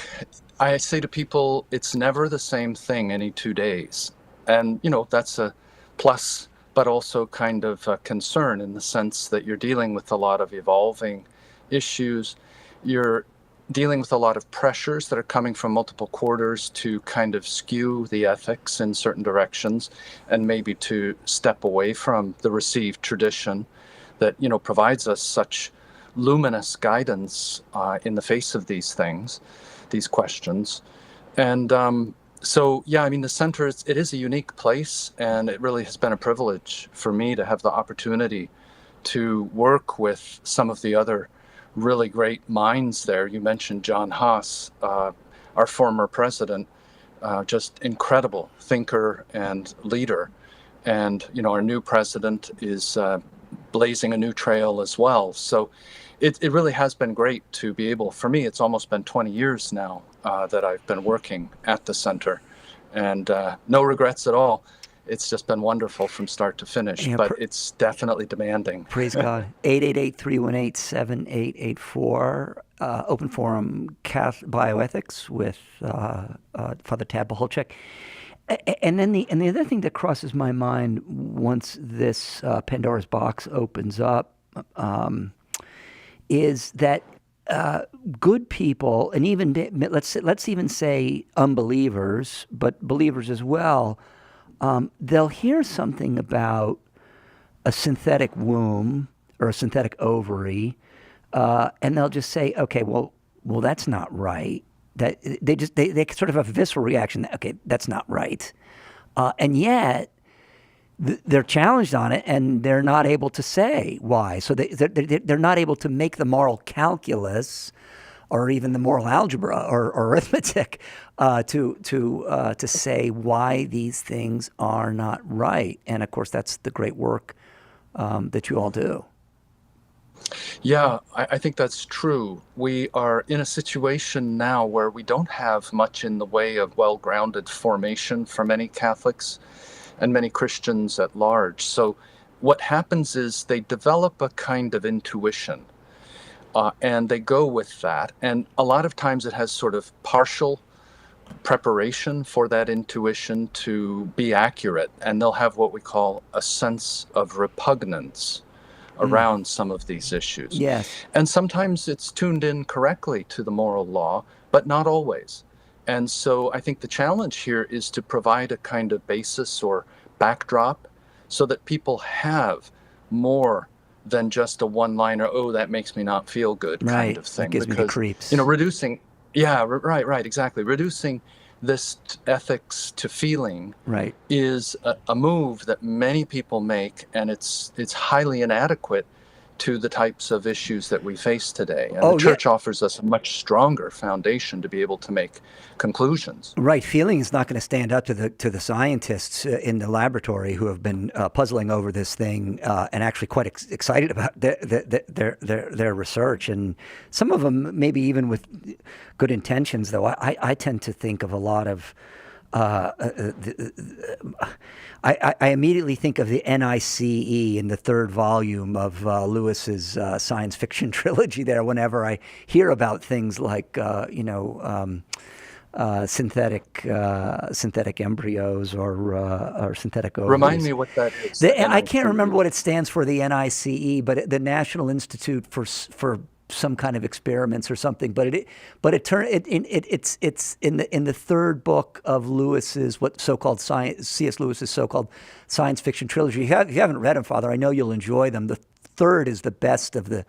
I say to people, it's never the same thing any 2 days. And, that's a plus, but also kind of a concern in the sense that you're dealing with a lot of evolving issues. You're dealing with a lot of pressures that are coming from multiple quarters to kind of skew the ethics in certain directions and maybe to step away from the received tradition that, provides us such luminous guidance in the face of these things, these questions. And so, the center, it is a unique place, and it really has been a privilege for me to have the opportunity to work with some of the other really great minds there. You mentioned John Huss, our former president, just incredible thinker and leader. And, our new president is blazing a new trail as well. So it really has been great to be able, for me, it's almost been 20 years now that I've been working at the center, and no regrets at all. It's just been wonderful from start to finish, but it's definitely demanding. Praise God. 888-318-7884, Open Forum Bioethics with Father Tad Pacholczyk. And then the other thing that crosses my mind once this Pandora's box opens up is that good people, and even let's even say unbelievers, but believers as well, they'll hear something about a synthetic womb or a synthetic ovary, and they'll just say, "Okay, well, that's not right." That they sort of have a visceral reaction. Okay, that's not right, and yet they're challenged on it, and they're not able to say why. So they're not able to make the moral calculus, or even the moral algebra or arithmetic, to say why these things are not right. And of course, that's the great work that you all do. Yeah, I think that's true. We are in a situation now where we don't have much in the way of well-grounded formation for many Catholics and many Christians at large. So what happens is they develop a kind of intuition, and they go with that. And a lot of times it has sort of partial preparation for that intuition to be accurate, and they'll have what we call a sense of repugnance around some of these issues. Yes. And sometimes it's tuned in correctly to the moral law, but not always. And so I think the challenge here is to provide a kind of basis or backdrop so that people have more than just a one-liner, oh, that makes me not feel good kind of thing. That gives me the creeps. Reducing, right, exactly. Reducing this ethics to feeling is a move that many people make, and it's highly inadequate to the types of issues that we face today. And the church offers us a much stronger foundation to be able to make conclusions. Right. Feeling is not going to stand up to the scientists in the laboratory who have been puzzling over this thing and actually quite excited about their research. And some of them, maybe even with good intentions, though, I tend to think of a lot of I immediately think of the NICE in the third volume of Lewis's science fiction trilogy there whenever I hear about things like, synthetic embryos or synthetic ovaries. Remind me what that is. I can't remember what it stands for, the NICE, but the National Institute for some kind of experiments or something, it's in the third book of Lewis's C.S. Lewis's so-called science fiction trilogy. If you haven't read them, Father, I know you'll enjoy them. The third is the best of the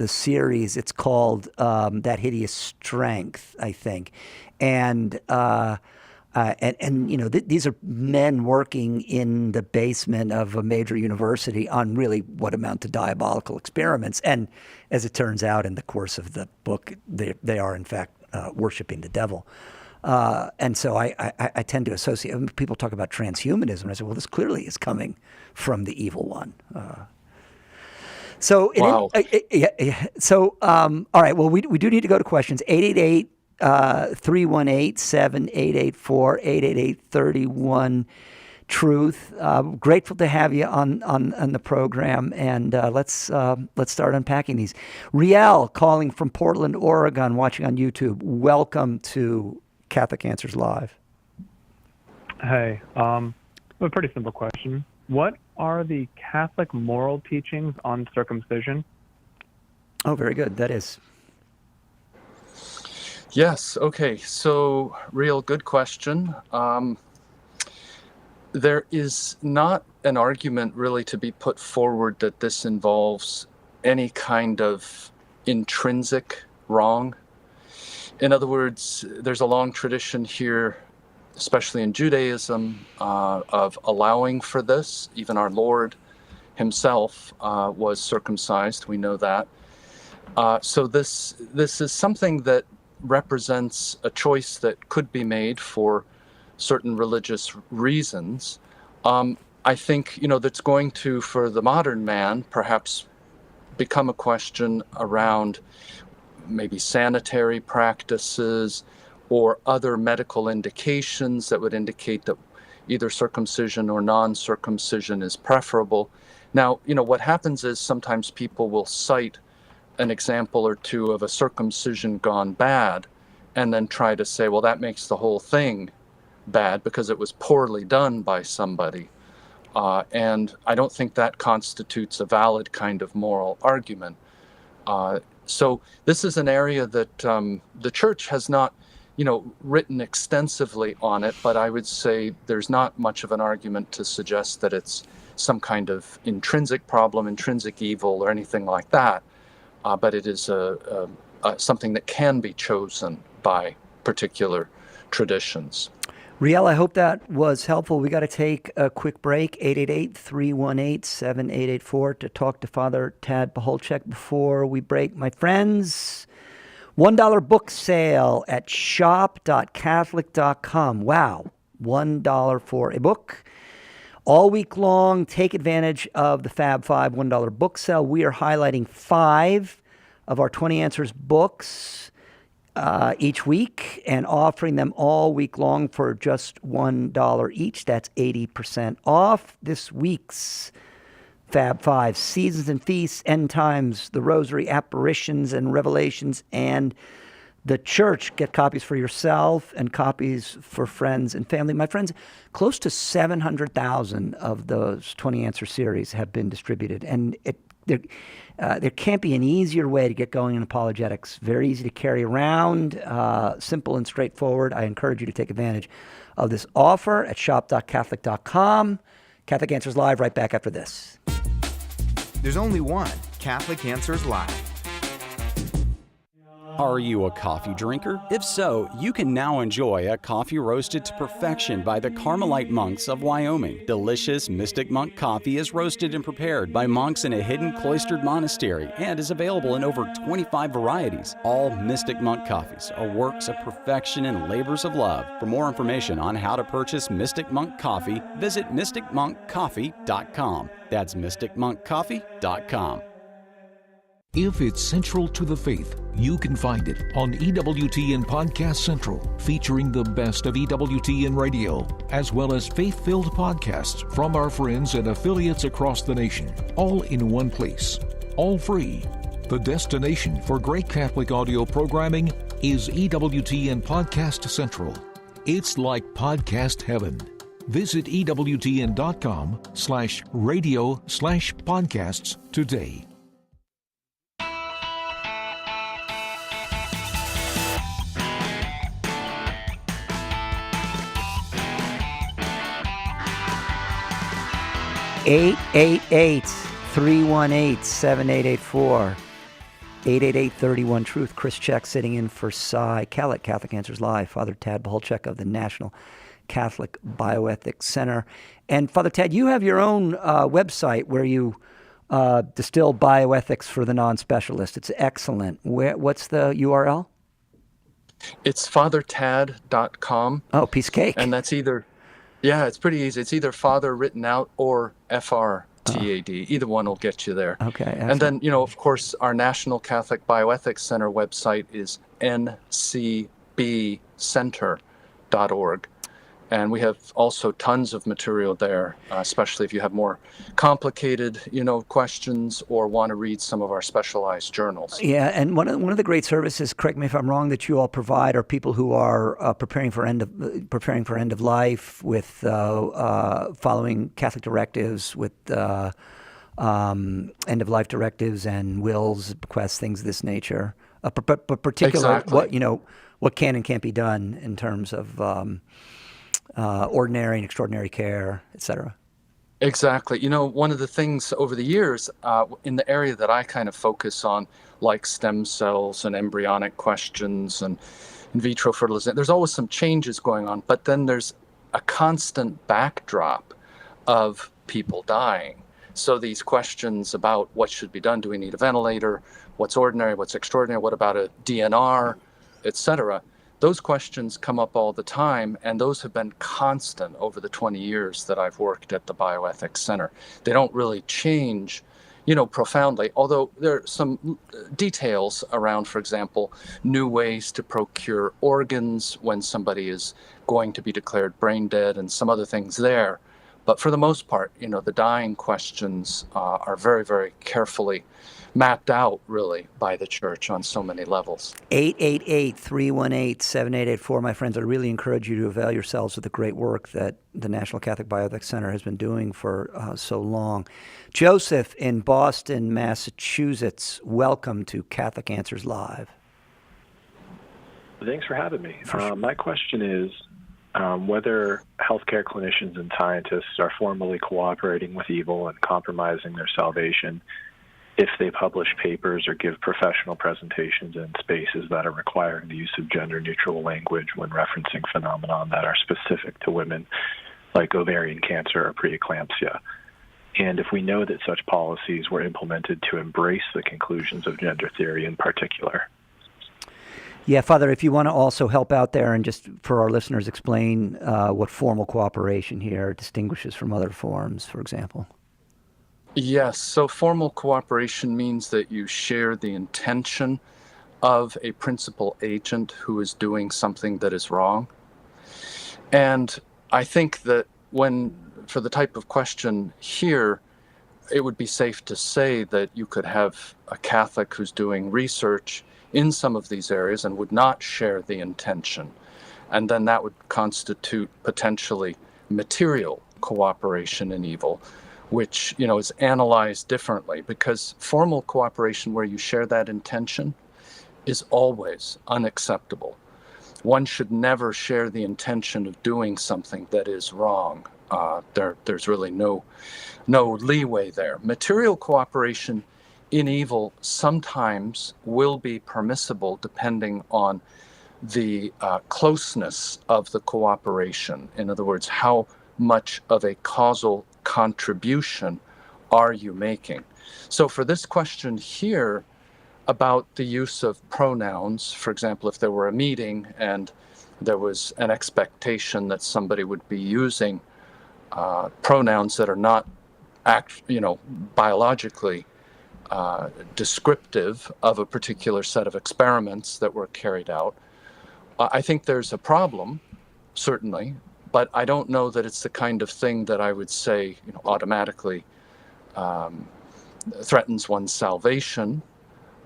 series. It's called That Hideous Strength, I think, and these are men working in the basement of a major university on really what amount to diabolical experiments. And as it turns out, in the course of the book, they are in fact worshiping the devil. And so I tend to associate. When people talk about transhumanism, I say, well, this clearly is coming from the evil one. All right. Well, we do need to go to questions. 888. 318-7884, 888-31 Truth. Grateful to have you on the program, and let's start unpacking these. Riel calling from Portland, Oregon, watching on YouTube. Welcome to Catholic Answers Live. Hey, a pretty simple question. What are the Catholic moral teachings on circumcision? Oh, very good. That is. Yes. Okay. So, real good question. There is not an argument really to be put forward that this involves any kind of intrinsic wrong. In other words, there's a long tradition here, especially in Judaism, of allowing for this. Even our Lord himself was circumcised. We know that. So this is something that represents a choice that could be made for certain religious reasons. I think, that's going to, for the modern man, perhaps become a question around maybe sanitary practices or other medical indications that would indicate that either circumcision or non-circumcision is preferable. Now, what happens is sometimes people will cite an example or two of a circumcision gone bad and then try to say, well, that makes the whole thing bad because it was poorly done by somebody. And I don't think that constitutes a valid kind of moral argument. So this is an area that the church has not, written extensively on it, but I would say there's not much of an argument to suggest that it's some kind of intrinsic problem, intrinsic evil, or anything like that. But it is something that can be chosen by particular traditions. Riel, I hope that was helpful. We got to take a quick break. 888-318-7884 to talk to Father Tad Pacholczyk before we break. My friends, $1 book sale at shop.catholic.com. Wow, $1 for a book. All week long, take advantage of the Fab Five $1 book sale. We are highlighting 5 of our 20 Answers books each week and offering them all week long for just $1 each. That's 80% off. This week's Fab Five: Seasons and Feasts, End Times, the Rosary, Apparitions and Revelations, and the church, get copies for yourself and copies for friends and family. My friends, close to 700,000 of those 20 Answer series have been distributed. And there can't be an easier way to get going in apologetics. Very easy to carry around, simple and straightforward. I encourage you to take advantage of this offer at shop.catholic.com. Catholic Answers Live, right back after this. There's only one Catholic Answers Live. Are you a coffee drinker? If so, you can now enjoy a coffee roasted to perfection by the Carmelite monks of Wyoming. Delicious Mystic Monk coffee is roasted and prepared by monks in a hidden cloistered monastery and is available in over 25 varieties. All Mystic Monk coffees are works of perfection and labors of love. For more information on how to purchase Mystic Monk coffee, visit mysticmonkcoffee.com. That's mysticmonkcoffee.com. If it's central to the faith, you can find it on EWTN Podcast Central, featuring the best of EWTN Radio, as well as faith-filled podcasts from our friends and affiliates across the nation, all in one place, all free. The destination for great Catholic audio programming is EWTN Podcast Central. It's like podcast heaven. Visit EWTN.com/radio/podcasts today. Eight 318-7884. 888-31 Truth. Chris Check sitting in for Cy Kellett, Catholic Answers Live. Father Tad Boholchek of the National Catholic Bioethics Center. And Father Tad, you have your own website where you distill bioethics for the non-specialist. It's excellent. What's the URL? It's fathertad.com. Oh, piece of cake. And that's either... Yeah, it's pretty easy. It's either Father written out or FRTAD. Either one will get you there. Okay. Excellent. And then, of course, our National Catholic Bioethics Center website is ncbcenter.org. And we have also tons of material there, especially if you have more complicated, questions or want to read some of our specialized journals. Yeah, and one of the great services, correct me if I'm wrong, that you all provide are people who are preparing for end of life, with following Catholic directives, with end of life directives and wills, bequests, things of this nature. But particular, exactly. what can and can't be done in terms of ordinary and extraordinary care, etc. Exactly. One of the things over the years in the area that I kind of focus on, like stem cells and embryonic questions and in vitro fertilization, there's always some changes going on, but then there's a constant backdrop of people dying. So these questions about what should be done, do we need a ventilator, what's ordinary, what's extraordinary, what about a DNR, etc., those questions come up all the time, and those have been constant over the 20 years that I've worked at the Bioethics Center. They don't really change, profoundly, although there are some details around, for example, new ways to procure organs when somebody is going to be declared brain dead and some other things there. But for the most part, the dying questions are very, very carefully mapped out, really, by the church on so many levels. 888-318-7884. My friends, I really encourage you to avail yourselves of the great work that the National Catholic Bioethics Center has been doing for so long. Joseph in Boston, Massachusetts, welcome to Catholic Answers Live. Thanks for having me. My question is whether healthcare clinicians and scientists are formally cooperating with evil and compromising their salvation if they publish papers or give professional presentations in spaces that are requiring the use of gender-neutral language when referencing phenomena that are specific to women, like ovarian cancer or preeclampsia. And if we know that such policies were implemented to embrace the conclusions of gender theory in particular. Yeah, Father, if you want to also help out there and just for our listeners explain what formal cooperation here distinguishes from other forms, for example. Yes, so formal cooperation means that you share the intention of a principal agent who is doing something that is wrong. And I think that for the type of question here, it would be safe to say that you could have a Catholic who's doing research in some of these areas and would not share the intention. And then that would constitute potentially material cooperation in evil, which, is analyzed differently, because formal cooperation where you share that intention is always unacceptable. One should never share the intention of doing something that is wrong. There's really no leeway there. Material cooperation in evil sometimes will be permissible depending on the closeness of the cooperation. In other words, how much of a causal contribution are you making? So for this question here about the use of pronouns, for example, if there were a meeting and there was an expectation that somebody would be using pronouns that are not biologically descriptive of a particular set of experiments that were carried out, I think there's a problem, certainly, but I don't know that it's the kind of thing that I would say automatically threatens one's salvation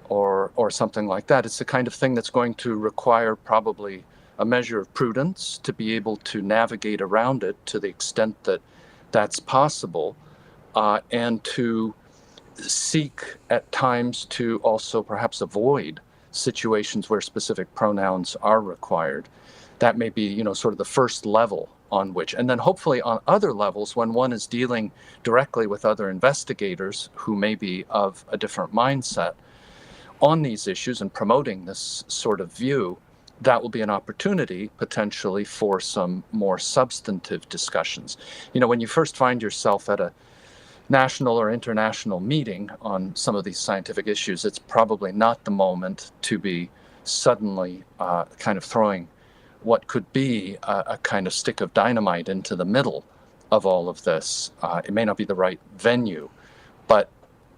or something like that. It's the kind of thing that's going to require probably a measure of prudence to be able to navigate around it to the extent that that's possible, and to seek at times to also perhaps avoid situations where specific pronouns are required. That may be, sort of the first level on which, and then hopefully on other levels, when one is dealing directly with other investigators who may be of a different mindset on these issues and promoting this sort of view, that will be an opportunity potentially for some more substantive discussions. When you first find yourself at a national or international meeting on some of these scientific issues, it's probably not the moment to be suddenly kind of throwing what could be a kind of stick of dynamite into the middle of all of this. It may not be the right venue, but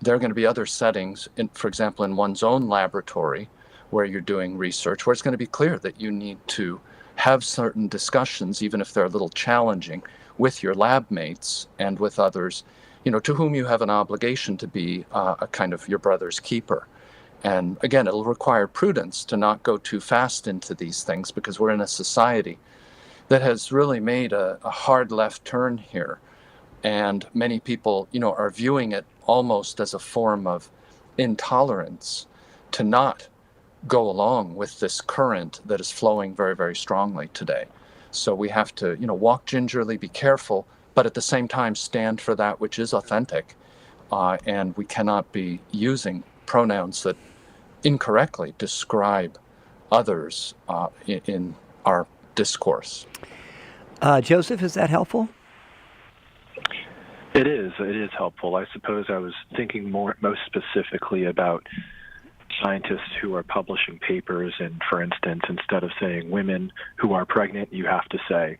there are going to be other settings, for example, in one's own laboratory where you're doing research, where it's going to be clear that you need to have certain discussions, even if they're a little challenging, with your lab mates and with others, to whom you have an obligation to be a kind of your brother's keeper. And again, it'll require prudence to not go too fast into these things, because we're in a society that has really made a hard left turn here. And many people, are viewing it almost as a form of intolerance to not go along with this current that is flowing very, very strongly today. So we have to, walk gingerly, be careful, but at the same time stand for that which is authentic. And we cannot be using pronouns that incorrectly describe others in our discourse. Joseph, is that helpful? It is helpful. I suppose I was thinking most specifically about scientists who are publishing papers, and for instance, instead of saying women who are pregnant, you have to say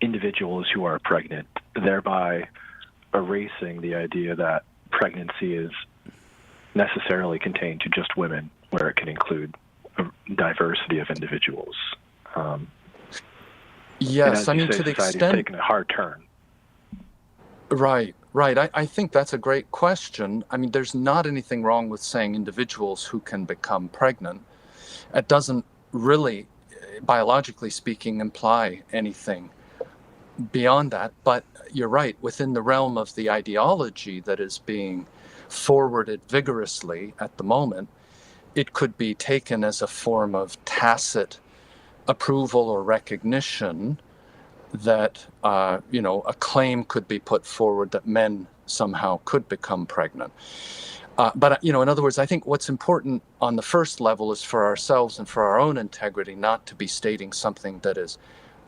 individuals who are pregnant, thereby erasing the idea that pregnancy is necessarily contained to just women, where it can include a diversity of individuals. Yes, I mean, to the extent taking a hard turn. Right. I think that's a great question. I mean, there's not anything wrong with saying individuals who can become pregnant. It doesn't really, biologically speaking, imply anything beyond that. But you're right, within the realm of the ideology that is being forwarded vigorously at the moment, it could be taken as a form of tacit approval or recognition that a claim could be put forward that men somehow could become pregnant. But in other words, I think what's important on the first level is for ourselves and for our own integrity not to be stating something that is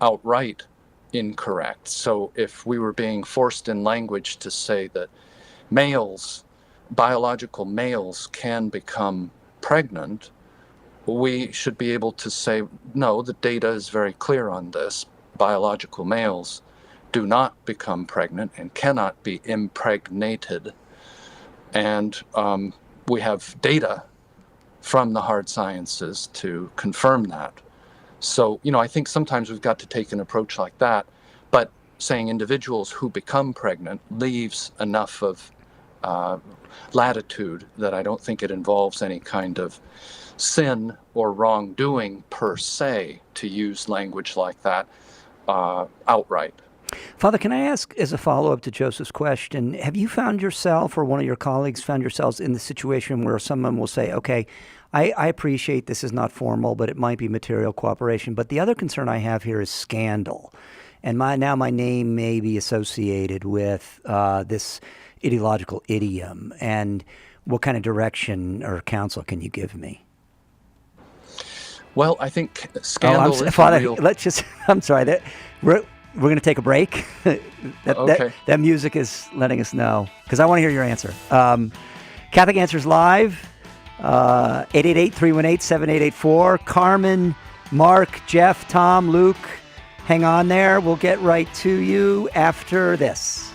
outright incorrect. So if we were being forced in language to say that biological males can become pregnant, we should be able to say, no, the data is very clear on this. Biological males do not become pregnant and cannot be impregnated. And we have data from the hard sciences to confirm that. So, I think sometimes we've got to take an approach like that, but saying individuals who become pregnant leaves enough of latitude, that I don't think it involves any kind of sin or wrongdoing per se to use language like that outright. Father, can I ask as a follow-up to Joseph's question, have you found yourself or one of your colleagues found yourselves in the situation where someone will say, okay, I appreciate this is not formal, but it might be material cooperation, but the other concern I have here is scandal. And my name may be associated with this ideological idiom. And what kind of direction or counsel can you give me? Well, I think scandal is Father, real. I'm sorry. We're going to take a break. Okay. That music is letting us know, because I want to hear your answer. Catholic Answers Live, 888-318-7884. Carmen, Mark, Jeff, Tom, Luke, hang on there. We'll get right to you after this.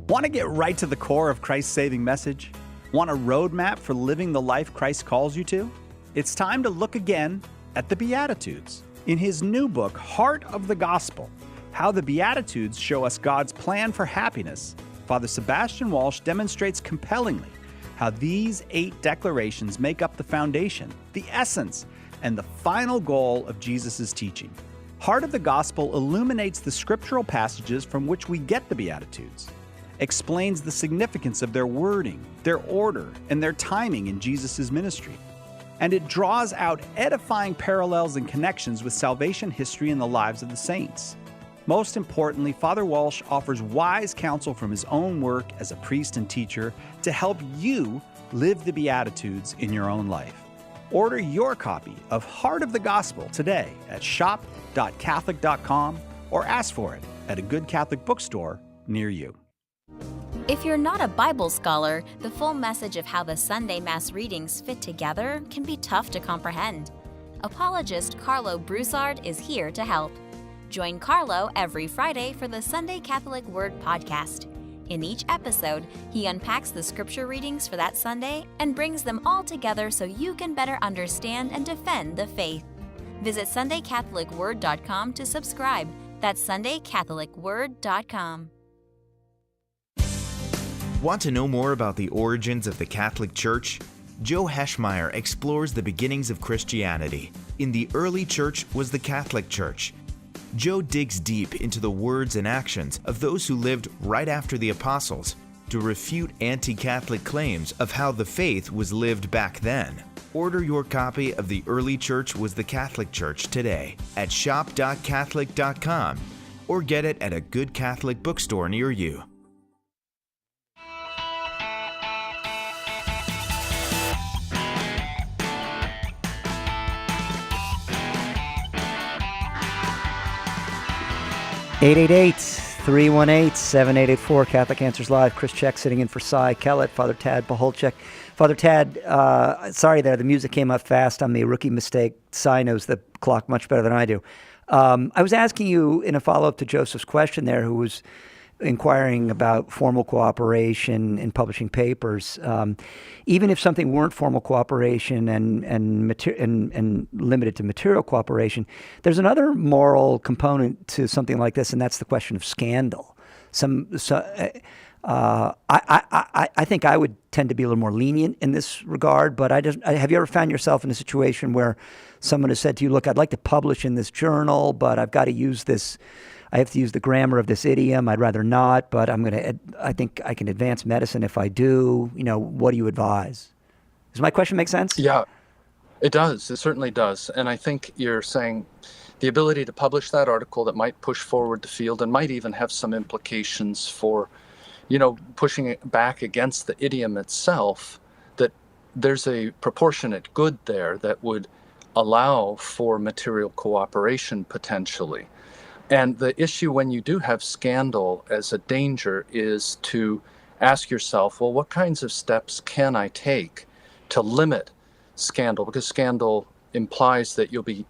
Want to get right to the core of Christ's saving message? Want a roadmap for living the life Christ calls you to? It's time to look again at the Beatitudes. In his new book, Heart of the Gospel, How the Beatitudes Show Us God's Plan for Happiness, Father Sebastian Walsh demonstrates compellingly how these 8 declarations make up the foundation, the essence, and the final goal of Jesus' teaching. Heart of the Gospel illuminates the scriptural passages from which we get the Beatitudes, explains the significance of their wording, their order, and their timing in Jesus' ministry. And it draws out edifying parallels and connections with salvation history and the lives of the saints. Most importantly, Father Walsh offers wise counsel from his own work as a priest and teacher to help you live the Beatitudes in your own life. Order your copy of Heart of the Gospel today at shop.catholic.com or ask for it at a good Catholic bookstore near you. If you're not a Bible scholar, the full message of how the Sunday Mass readings fit together can be tough to comprehend. Apologist Carlo Broussard is here to help. Join Carlo every Friday for the Sunday Catholic Word podcast. In each episode, he unpacks the scripture readings for that Sunday and brings them all together so you can better understand and defend the faith. Visit SundayCatholicWord.com to subscribe. That's SundayCatholicWord.com. Want to know more about the origins of the Catholic Church? Joe Heschmeyer explores the beginnings of Christianity. In the early church was the Catholic Church. Joe digs deep into the words and actions of those who lived right after the apostles to refute anti-Catholic claims of how the faith was lived back then. Order your copy of The Early Church Was the Catholic Church today at shop.catholic.com or get it at a good Catholic bookstore near you. (888) 318-7884, Catholic Answers Live. Chris Check sitting in for Cy Kellett, Father Tad Paholchek. Father Tad, sorry there, the music came up fast on me, rookie mistake. Cy knows the clock much better than I do. I was asking you in a follow-up to Joseph's question there, who was inquiring about formal cooperation in publishing papers. Even if something weren't formal cooperation and limited to material cooperation, there's another moral component to something like this, and that's the question of scandal. I think I would tend to be a little more lenient in this regard, but have you ever found yourself in a situation where someone has said to you, look, I'd like to publish in this journal, but I've got to use this, I have to use the grammar of this idiom. I'd rather not, but I think I can advance medicine if I do. What do you advise? Does my question make sense? Yeah, it does. It certainly does. And I think you're saying the ability to publish that article that might push forward the field and might even have some implications for, pushing it back against the idiom itself, that there's a proportionate good there that would allow for material cooperation potentially. And the issue when you do have scandal as a danger is to ask yourself, well, what kinds of steps can I take to limit scandal? Because scandal implies that you'll be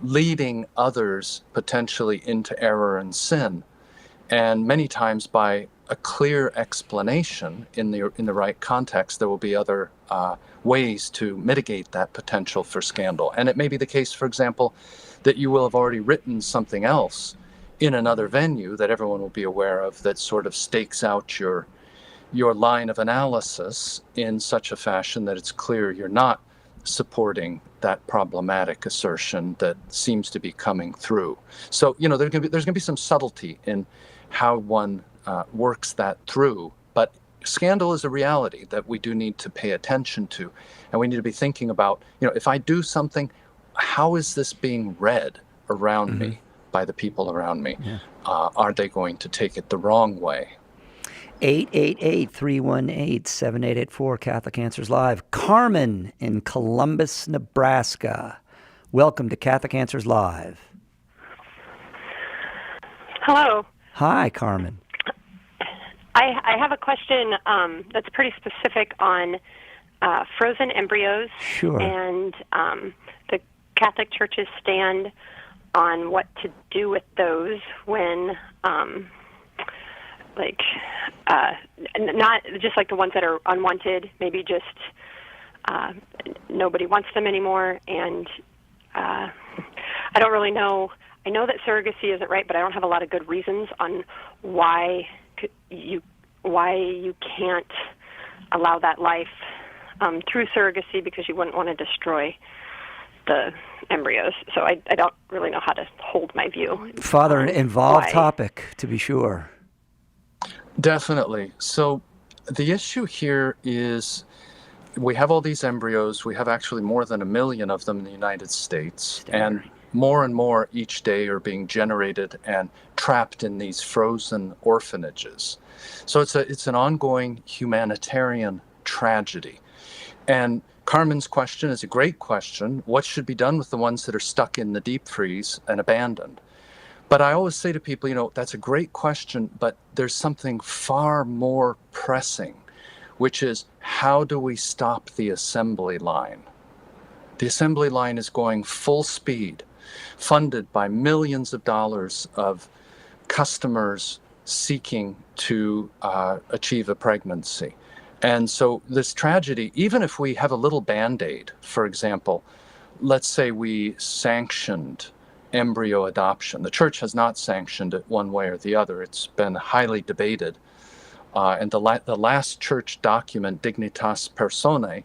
leading others potentially into error and sin. And many times by a clear explanation in the right context, there will be other ways to mitigate that potential for scandal. And it may be the case, for example, that you will have already written something else in another venue that everyone will be aware of that sort of stakes out your line of analysis in such a fashion that it's clear you're not supporting that problematic assertion that seems to be coming through. So, there's going to be some subtlety in how one works that through. But scandal is a reality that we do need to pay attention to. And we need to be thinking about, if I do something, how is this being read around me by the people around me? Yeah. Are they going to take it the wrong way? 888-318-7884, Catholic Answers Live. Carmen in Columbus, Nebraska. Welcome to Catholic Answers Live. Hello. Hi, Carmen. I have a question that's pretty specific on frozen embryos. Sure. And the Catholic Church's stand on what to do with those when, not just like the ones that are unwanted, maybe just nobody wants them anymore. And I don't really know. I know that surrogacy isn't right, but I don't have a lot of good reasons on why you can't allow that life through surrogacy, because you wouldn't want to destroy the embryos. So I don't really know how to hold my view. Father, an involved why. topic, to be sure. Definitely. So the issue here is we have all these embryos. We have actually more than 1 million of them in the United States. And more each day are being generated and trapped in these frozen orphanages. So it's an ongoing humanitarian tragedy. And Carmen's question is a great question. What should be done with the ones that are stuck in the deep freeze and abandoned? But I always say to people, that's a great question, but there's something far more pressing, which is, how do we stop the assembly line? The assembly line is going full speed, funded by millions of dollars of customers seeking to achieve a pregnancy. And so this tragedy, even if we have a little Band-Aid, for example, let's say we sanctioned embryo adoption. The Church has not sanctioned it one way or the other. It's been highly debated. And the last Church document, Dignitas Personae,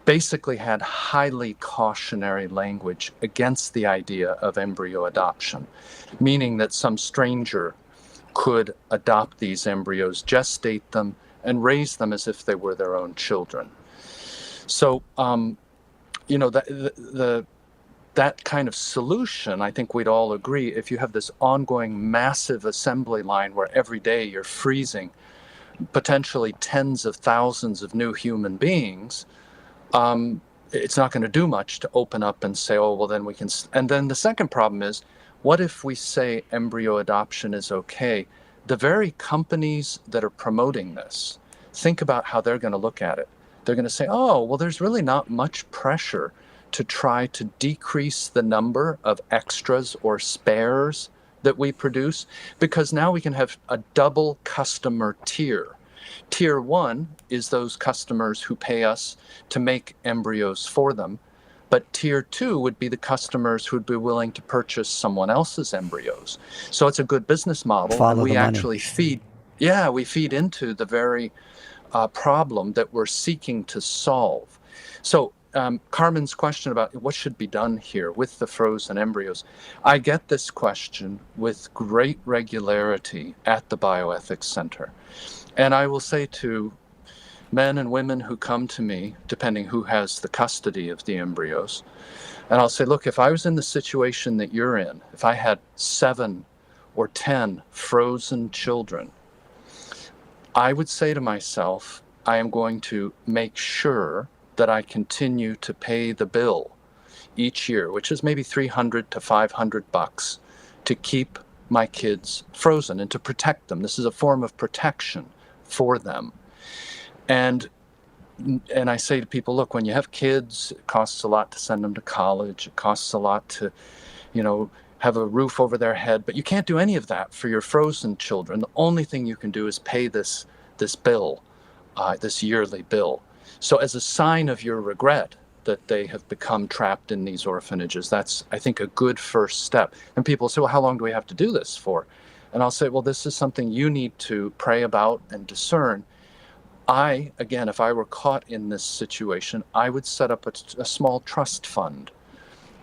basically had highly cautionary language against the idea of embryo adoption, meaning that some stranger could adopt these embryos, gestate them, and raise them as if they were their own children. So, that kind of solution, I think we'd all agree, if you have this ongoing massive assembly line where every day you're freezing potentially tens of thousands of new human beings, it's not going to do much to open up and say, oh, well, then we can. And then the second problem is, what if we say embryo adoption is okay? The very companies that are promoting this, think about how they're going to look at it. They're going to say, oh, well, there's really not much pressure to try to decrease the number of extras or spares that we produce, because now we can have a double customer tier. Tier 1 is those customers who pay us to make embryos for them, but Tier 2 would be the customers who would be willing to purchase someone else's embryos. So it's a good business model. Follow and we the money. actually feed into the very problem that we're seeking to solve. So Carmen's question about what should be done here with the frozen embryos. I get this question with great regularity at the Bioethics Center. And I will say to men and women who come to me, depending who has the custody of the embryos, and I'll say, look, if I was in the situation that you're in, if I had 7 or 10 frozen children, I would say to myself, I am going to make sure that I continue to pay the bill each year, which is maybe $300 to $500, to keep my kids frozen and to protect them. This is a form of protection for them. And I say to people, look, when you have kids, it costs a lot to send them to college. It costs a lot to, have a roof over their head. But you can't do any of that for your frozen children. The only thing you can do is pay this bill, this yearly bill. So as a sign of your regret that they have become trapped in these orphanages. That's, I think, a good first step. And people say, well, how long do we have to do this for? And I'll say, well, this is something you need to pray about and discern. Again, if I were caught in this situation, I would set up a small trust fund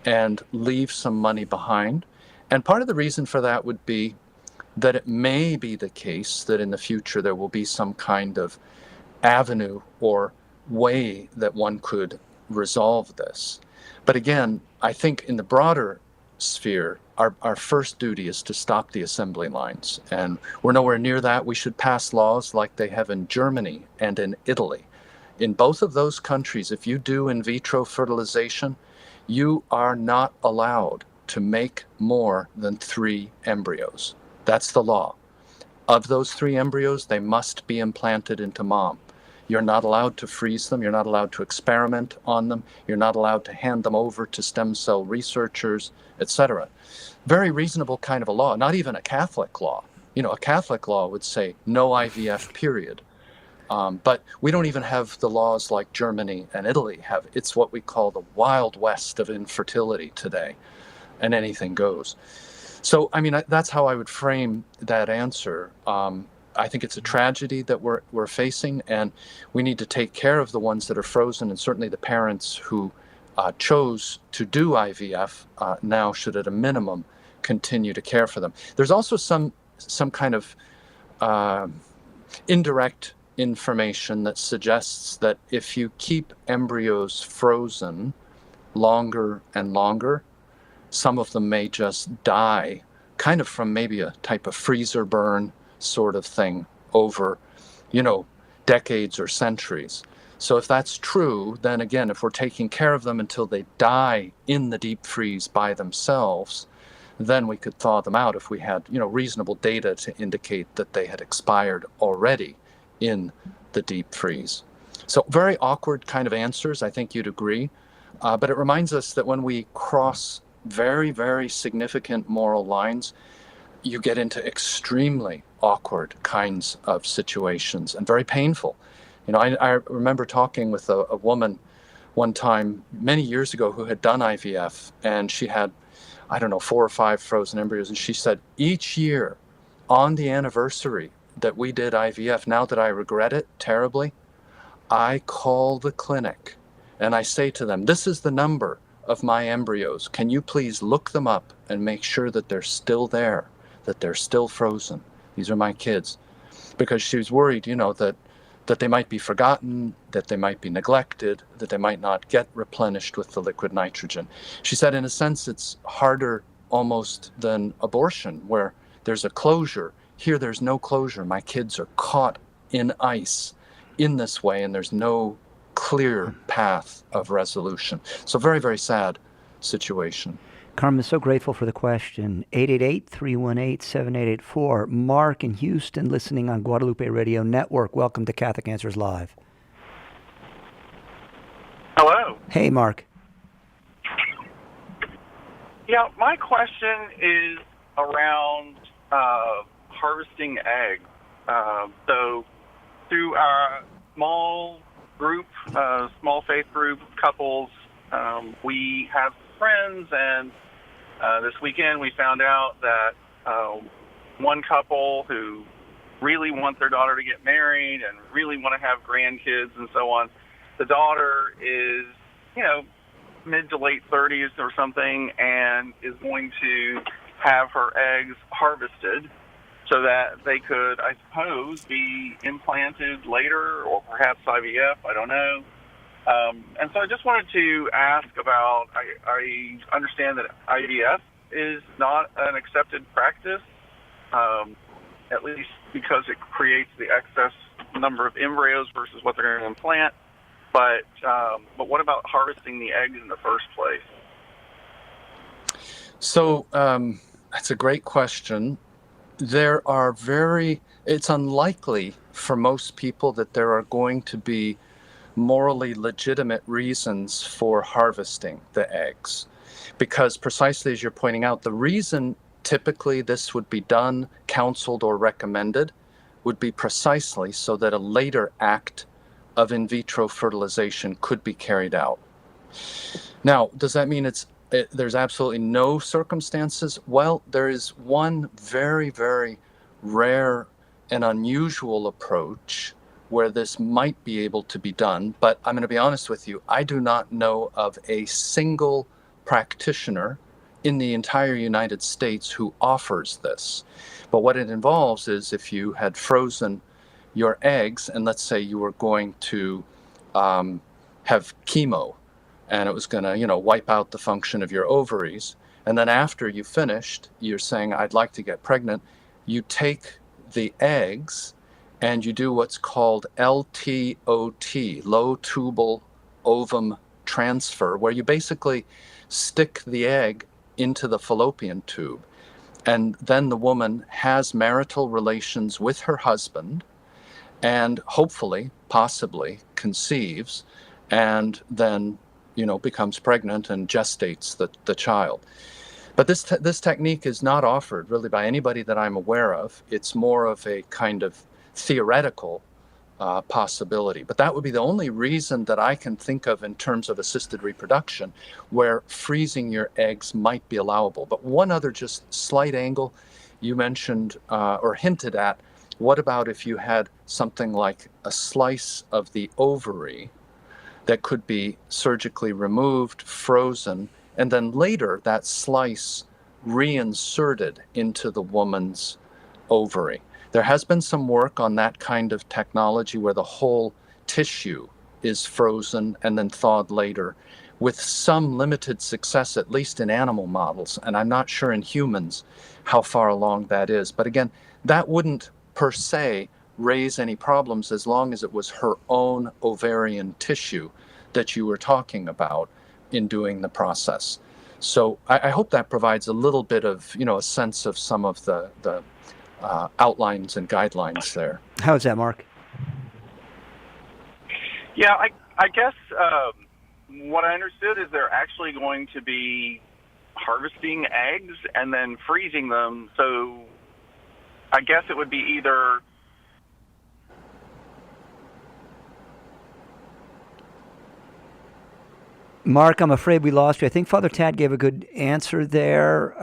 and leave some money behind. And part of the reason for that would be that it may be the case that in the future there will be some kind of avenue or way that one could resolve this. But again, I think in the broader sphere, our first duty is to stop the assembly lines. And we're nowhere near that. We should pass laws like they have in Germany and in Italy. In both of those countries, if you do in vitro fertilization, you are not allowed to make more than 3 embryos. That's the law. Of those 3 embryos, they must be implanted into mom. You're not allowed to freeze them. You're not allowed to experiment on them. You're not allowed to hand them over to stem cell researchers, etc. Very reasonable kind of a law, not even a Catholic law. You know, a Catholic law would say no IVF, period. But we don't even have the laws like Germany and Italy have. It's what we call the Wild West of infertility today, and anything goes. So, I mean, that's how I would frame that answer. I think it's a tragedy that we're facing, and we need to take care of the ones that are frozen, and certainly the parents who chose to do IVF now should, at a minimum, continue to care for them. There's also some kind of indirect information that suggests that if you keep embryos frozen longer and longer, some of them may just die, kind of from maybe a type of freezer burn sort of thing over, decades or centuries. So if that's true, then again, if we're taking care of them until they die in the deep freeze by themselves, then we could thaw them out if we had, reasonable data to indicate that they had expired already in the deep freeze. So very awkward kind of answers, I think you'd agree. But it reminds us that when we cross very, very significant moral lines, you get into extremely awkward kinds of situations and very painful. I remember talking with a woman one time many years ago who had done IVF, and she had, 4 or 5 frozen embryos. And she said, each year on the anniversary that we did IVF, now that I regret it terribly, I call the clinic and I say to them, this is the number of my embryos. Can you please look them up and make sure that they're still there, that they're still frozen? These are my kids. Because she was worried, that they might be forgotten, that they might be neglected, that they might not get replenished with the liquid nitrogen. She said, in a sense, it's harder almost than abortion, where there's a closure. Here, there's no closure. My kids are caught in ice in this way, and there's no clear path of resolution. So very, very sad situation. Carmen, so grateful for the question. 888-318-7884. Mark in Houston, listening on Guadalupe Radio Network. Welcome to Catholic Answers Live. Hello. Hey, Mark. Yeah, my question is around harvesting eggs. So through our small group, small faith group, couples, we have friends, and this weekend we found out that one couple who really want their daughter to get married and really want to have grandkids and so on, the daughter is, mid to late 30s or something, and is going to have her eggs harvested so that they could, I suppose, be implanted later, or perhaps IVF, I don't know. And so I just wanted to ask about, I understand that IVF is not an accepted practice, at least because it creates the excess number of embryos versus what they're going to implant. But what about harvesting the eggs in the first place? So that's a great question. It's unlikely for most people that there are going to be morally legitimate reasons for harvesting the eggs. Because precisely as you're pointing out, the reason typically this would be done, counseled, or recommended would be precisely so that a later act of in vitro fertilization could be carried out. Now, does that mean there's absolutely no circumstances? Well, there is one very, very rare and unusual approach where this might be able to be done, but I'm going to be honest with you, I do not know of a single practitioner in the entire United States who offers this. But what it involves is if you had frozen your eggs, and let's say you were going to have chemo, and it was going to, wipe out the function of your ovaries, and then after you finished, you're saying, I'd like to get pregnant, you take the eggs and you do what's called LTOT, low tubal ovum transfer, where you basically stick the egg into the fallopian tube. And then the woman has marital relations with her husband and hopefully, possibly conceives, and then, becomes pregnant and gestates the child. But this technique is not offered really by anybody that I'm aware of. It's more of a kind of theoretical possibility. But that would be the only reason that I can think of in terms of assisted reproduction where freezing your eggs might be allowable. But one other just slight angle you mentioned or hinted at, what about if you had something like a slice of the ovary that could be surgically removed, frozen, and then later that slice reinserted into the woman's ovary? There has been some work on that kind of technology where the whole tissue is frozen and then thawed later, with some limited success, at least in animal models. And I'm not sure in humans how far along that is. But again, that wouldn't per se raise any problems as long as it was her own ovarian tissue that you were talking about in doing the process. So I hope that provides a little bit of, a sense of some of the outlines and guidelines there. How is that, Mark? Yeah, I guess what I understood is they're actually going to be harvesting eggs and then freezing them. So I guess it would be either... Mark, I'm afraid we lost you. I think Father Tad gave a good answer there,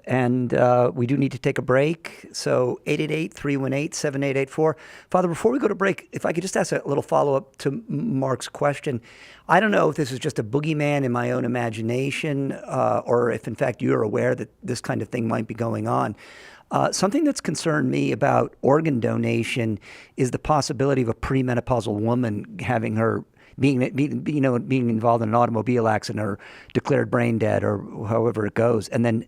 and we do need to take a break. So 888-318-7884. Father, before we go to break, if I could just ask a little follow-up to Mark's question. I don't know if this is just a boogeyman in my own imagination or if, in fact, you're aware that this kind of thing might be going on. Something that's concerned me about organ donation is the possibility of a premenopausal woman having her being involved in an automobile accident or declared brain dead or however it goes, and then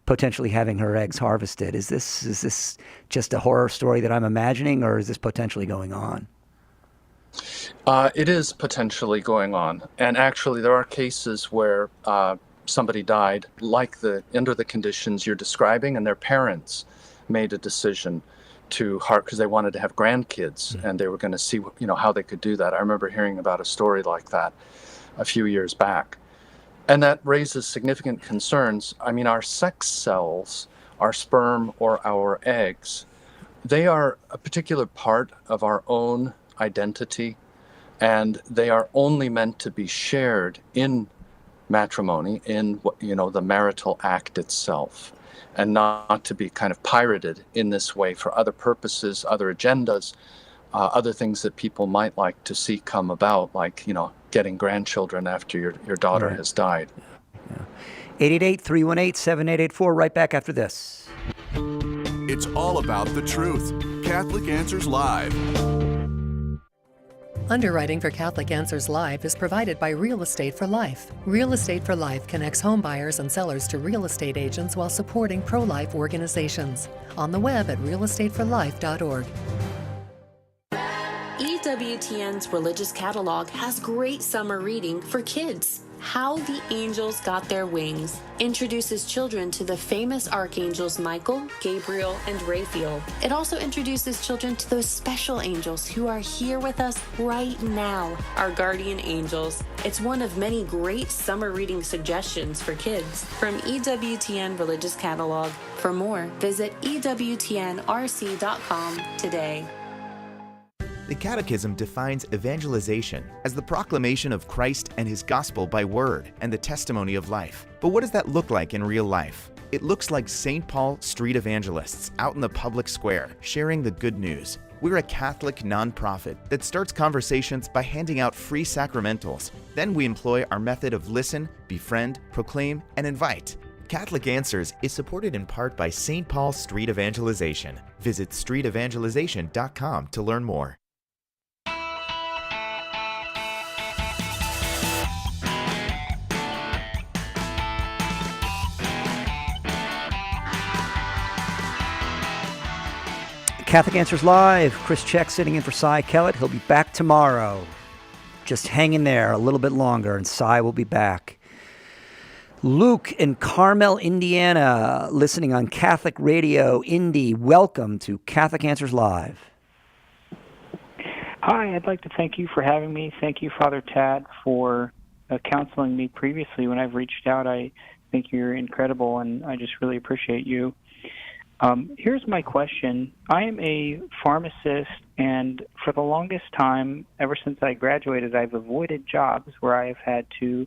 potentially having her eggs harvested. Is this just a horror story that I'm imagining, or is this potentially going on? It is potentially going on, and actually there are cases where somebody died under the conditions you're describing, and their parents made a decision to because they wanted to have grandkids, and they were going to see how they could do that. I remember hearing about a story like that a few years back, and that raises significant concerns. I mean, our sex cells, our sperm or our eggs, they are a particular part of our own identity, and they are only meant to be shared in matrimony, in the marital act itself, and not to be kind of pirated in this way for other purposes, other agendas, other things that people might like to see come about, like, getting grandchildren after your daughter has died. 888-318-7884, right back after this. It's all about the truth. Catholic Answers Live. Underwriting for Catholic Answers Live is provided by Real Estate for Life. Real Estate for Life connects home buyers and sellers to real estate agents while supporting pro-life organizations. On the web at realestateforlife.org. EWTN's Religious Catalog has great summer reading for kids. How the Angels Got Their Wings introduces children to the famous archangels Michael, Gabriel, and Raphael. It also introduces children to those special angels who are here with us right now, our guardian angels. It's one of many great summer reading suggestions for kids from EWTN Religious Catalog. For more, visit EWTNRC.com today. The Catechism defines evangelization as the proclamation of Christ and His gospel by word and the testimony of life. But what does that look like in real life? It looks like St. Paul street evangelists out in the public square sharing the good news. We're a Catholic nonprofit that starts conversations by handing out free sacramentals. Then we employ our method of listen, befriend, proclaim, and invite. Catholic Answers is supported in part by St. Paul Street Evangelization. Visit streetevangelization.com to learn more. Catholic Answers Live. Chris Check sitting in for Cy Kellett. He'll be back tomorrow. Just hang in there a little bit longer, and Cy will be back. Luke in Carmel, Indiana, listening on Catholic Radio Indy. Welcome to Catholic Answers Live. Hi, I'd like to thank you for having me. Thank you, Father Tad, for counseling me previously when I've reached out. I think you're incredible, and I just really appreciate you. Here's my question. I am a pharmacist, and for the longest time, ever since I graduated, I've avoided jobs where I have had to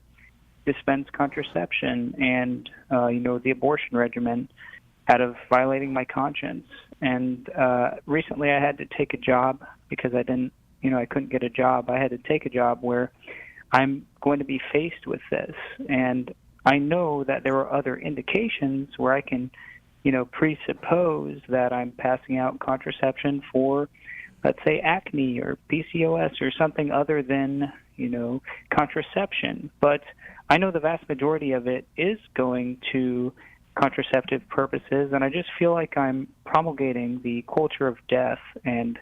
dispense contraception and, the abortion regimen out of violating my conscience. And recently I had to take a job because I couldn't get a job. I had to take a job where I'm going to be faced with this. And I know that there are other indications where I can presuppose that I'm passing out contraception for, let's say, acne or PCOS or something other than, contraception. But I know the vast majority of it is going to contraceptive purposes, and I just feel like I'm promulgating the culture of death. And,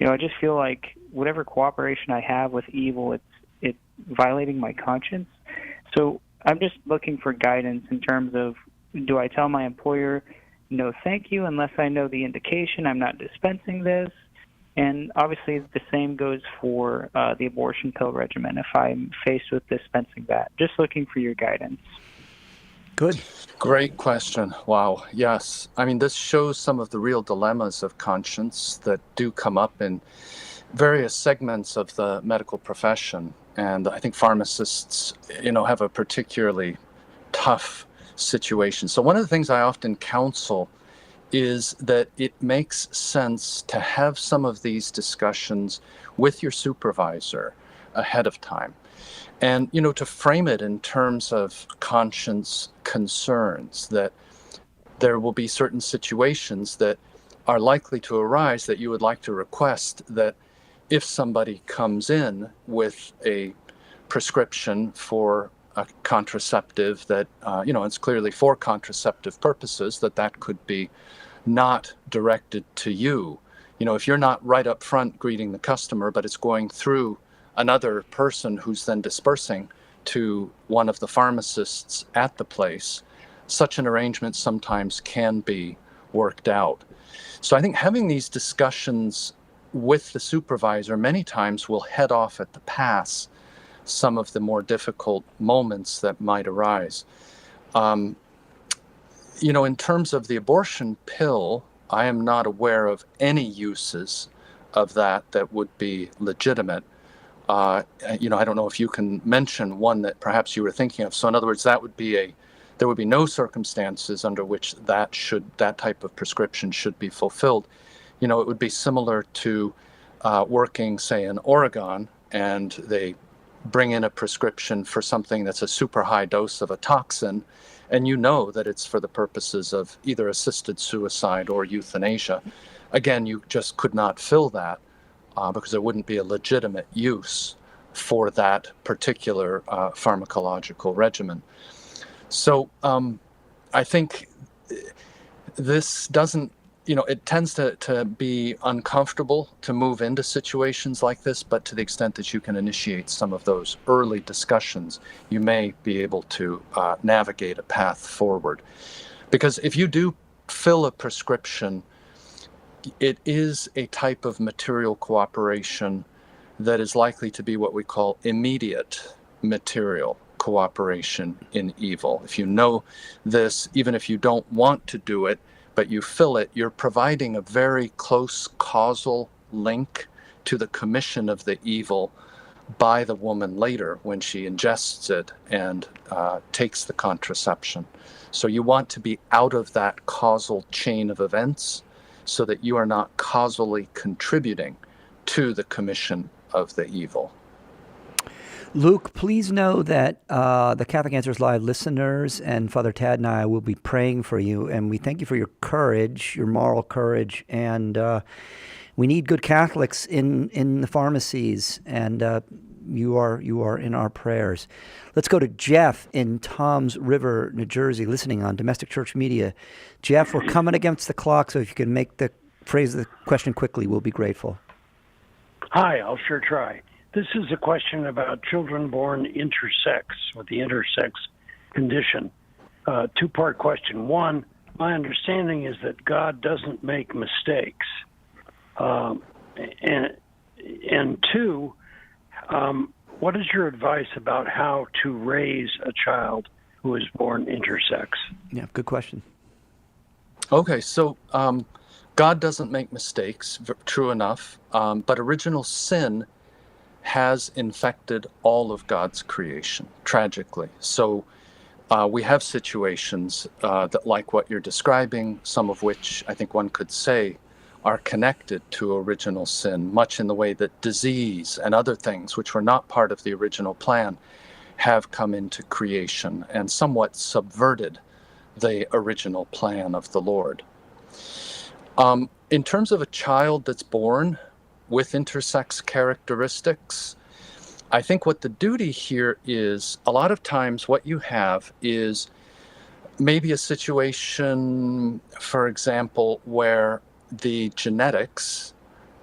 I just feel like whatever cooperation I have with evil, it's violating my conscience. So I'm just looking for guidance in terms of, do I tell my employer, no thank you, unless I know the indication, I'm not dispensing this? And obviously the same goes for the abortion pill regimen if I'm faced with dispensing that. Just looking for your guidance. Good. Great question. Wow. Yes. I mean, this shows some of the real dilemmas of conscience that do come up in various segments of the medical profession. And I think pharmacists, have a particularly tough situation. So one of the things I often counsel is that it makes sense to have some of these discussions with your supervisor ahead of time. And, to frame it in terms of conscience concerns, that there will be certain situations that are likely to arise that you would like to request that if somebody comes in with a prescription for a contraceptive that, it's clearly for contraceptive purposes, that could be not directed to you. If you're not right up front greeting the customer, but it's going through another person who's then dispersing to one of the pharmacists at the place, such an arrangement sometimes can be worked out. So I think having these discussions with the supervisor many times will head off at the pass some of the more difficult moments that might arise. In terms of the abortion pill, I am not aware of any uses of that would be legitimate. I don't know if you can mention one that perhaps you were thinking of. So in other words, there would be no circumstances under which that type of prescription should be fulfilled. It would be similar to working, say, in Oregon, and they bring in a prescription for something that's a super high dose of a toxin, and that it's for the purposes of either assisted suicide or euthanasia. Again, you just could not fill that because there wouldn't be a legitimate use for that particular pharmacological regimen. So I think this doesn't, it tends to be uncomfortable to move into situations like this, but to the extent that you can initiate some of those early discussions, you may be able to navigate a path forward. Because if you do fill a prescription, it is a type of material cooperation that is likely to be what we call immediate material cooperation in evil. If you know this, even if you don't want to do it, but you fill it, you're providing a very close causal link to the commission of the evil by the woman later when she ingests it and takes the contraception. So you want to be out of that causal chain of events so that you are not causally contributing to the commission of the evil. Luke, please know that the Catholic Answers Live listeners and Father Tad and I will be praying for you, and we thank you for your courage, your moral courage, and we need good Catholics in the pharmacies, and you are in our prayers. Let's go to Jeff in Toms River, New Jersey, listening on Domestic Church Media. Jeff, we're coming against the clock, so if you can phrase the question quickly, we'll be grateful. Hi, I'll sure try. This is a question about children born intersex, with the intersex condition. Two-part question. One, my understanding is that God doesn't make mistakes. And two, what is your advice about how to raise a child who is born intersex? Yeah, good question. Okay, so God doesn't make mistakes, true enough, but original sin has infected all of God's creation, tragically. So we have situations that, like what you're describing, some of which I think one could say are connected to original sin, much in the way that disease and other things, which were not part of the original plan, have come into creation and somewhat subverted the original plan of the Lord. In terms of a child that's born with intersex characteristics, I think what the duty here is, a lot of times what you have is maybe a situation, for example, where the genetics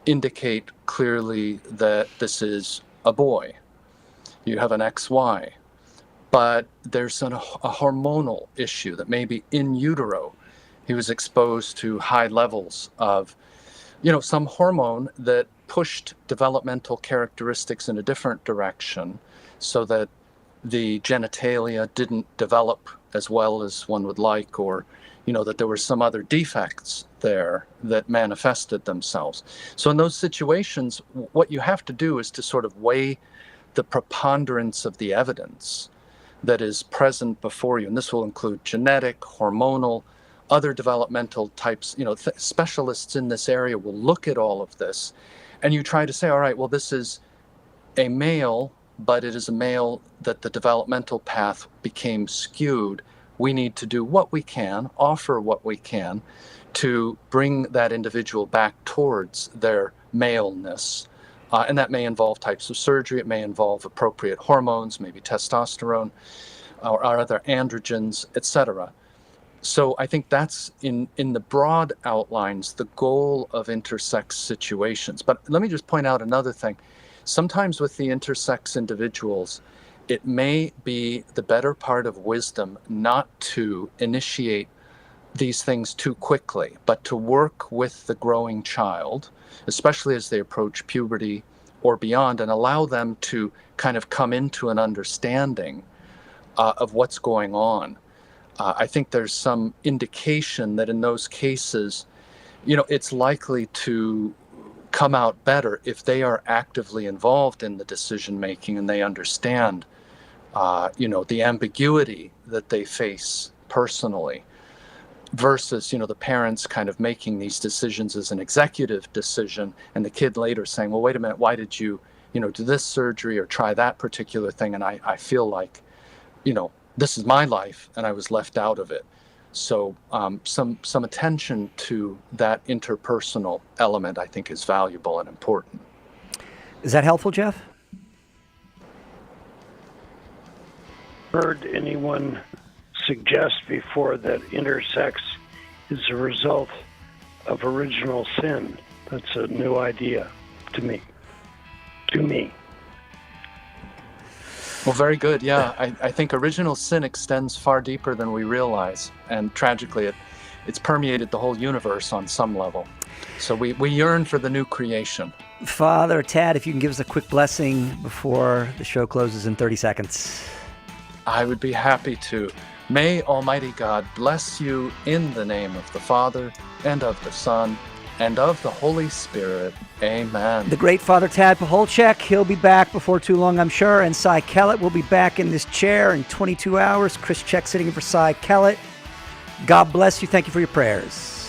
indicate clearly that this is a boy. You have an XY, but there's a hormonal issue that maybe in utero he was exposed to high levels of some hormone that pushed developmental characteristics in a different direction so that the genitalia didn't develop as well as one would like, or that there were some other defects there that manifested themselves. So in those situations, what you have to do is to sort of weigh the preponderance of the evidence that is present before you. And this will include genetic, hormonal, other developmental types. Specialists in this area will look at all of this, and you try to say, all right, well, this is a male, but it is a male that the developmental path became skewed. We need to do what we can, offer what we can to bring that individual back towards their maleness. And that may involve types of surgery. It may involve appropriate hormones, maybe testosterone or other androgens, etc. So I think that's in the broad outlines, the goal of intersex situations. But let me just point out another thing. Sometimes with the intersex individuals, it may be the better part of wisdom not to initiate these things too quickly, but to work with the growing child, especially as they approach puberty or beyond, and allow them to kind of come into an understanding of what's going on. I think there's some indication that in those cases, it's likely to come out better if they are actively involved in the decision making and they understand, the ambiguity that they face personally, versus, the parents kind of making these decisions as an executive decision, and the kid later saying, well, wait a minute, why did you, do this surgery or try that particular thing? And I feel like, this is my life and I was left out of it. So some attention to that interpersonal element, I think, is valuable and important. Is that helpful, Jeff? Heard anyone suggest before that intersex is a result of original sin? That's a new idea to me. Well, very good. Yeah, I think original sin extends far deeper than we realize. And tragically, it's permeated the whole universe on some level. So we yearn for the new creation. Father Tad, if you can give us a quick blessing before the show closes in 30 seconds. I would be happy to. May Almighty God bless you in the name of the Father, and of the Son, and of the Holy Spirit. Amen. The great Father Tad Paholchek, he'll be back before too long, I'm sure. And Cy Kellett will be back in this chair in 22 hours. Chris Check sitting in for Cy Kellett. God bless you. Thank you for your prayers.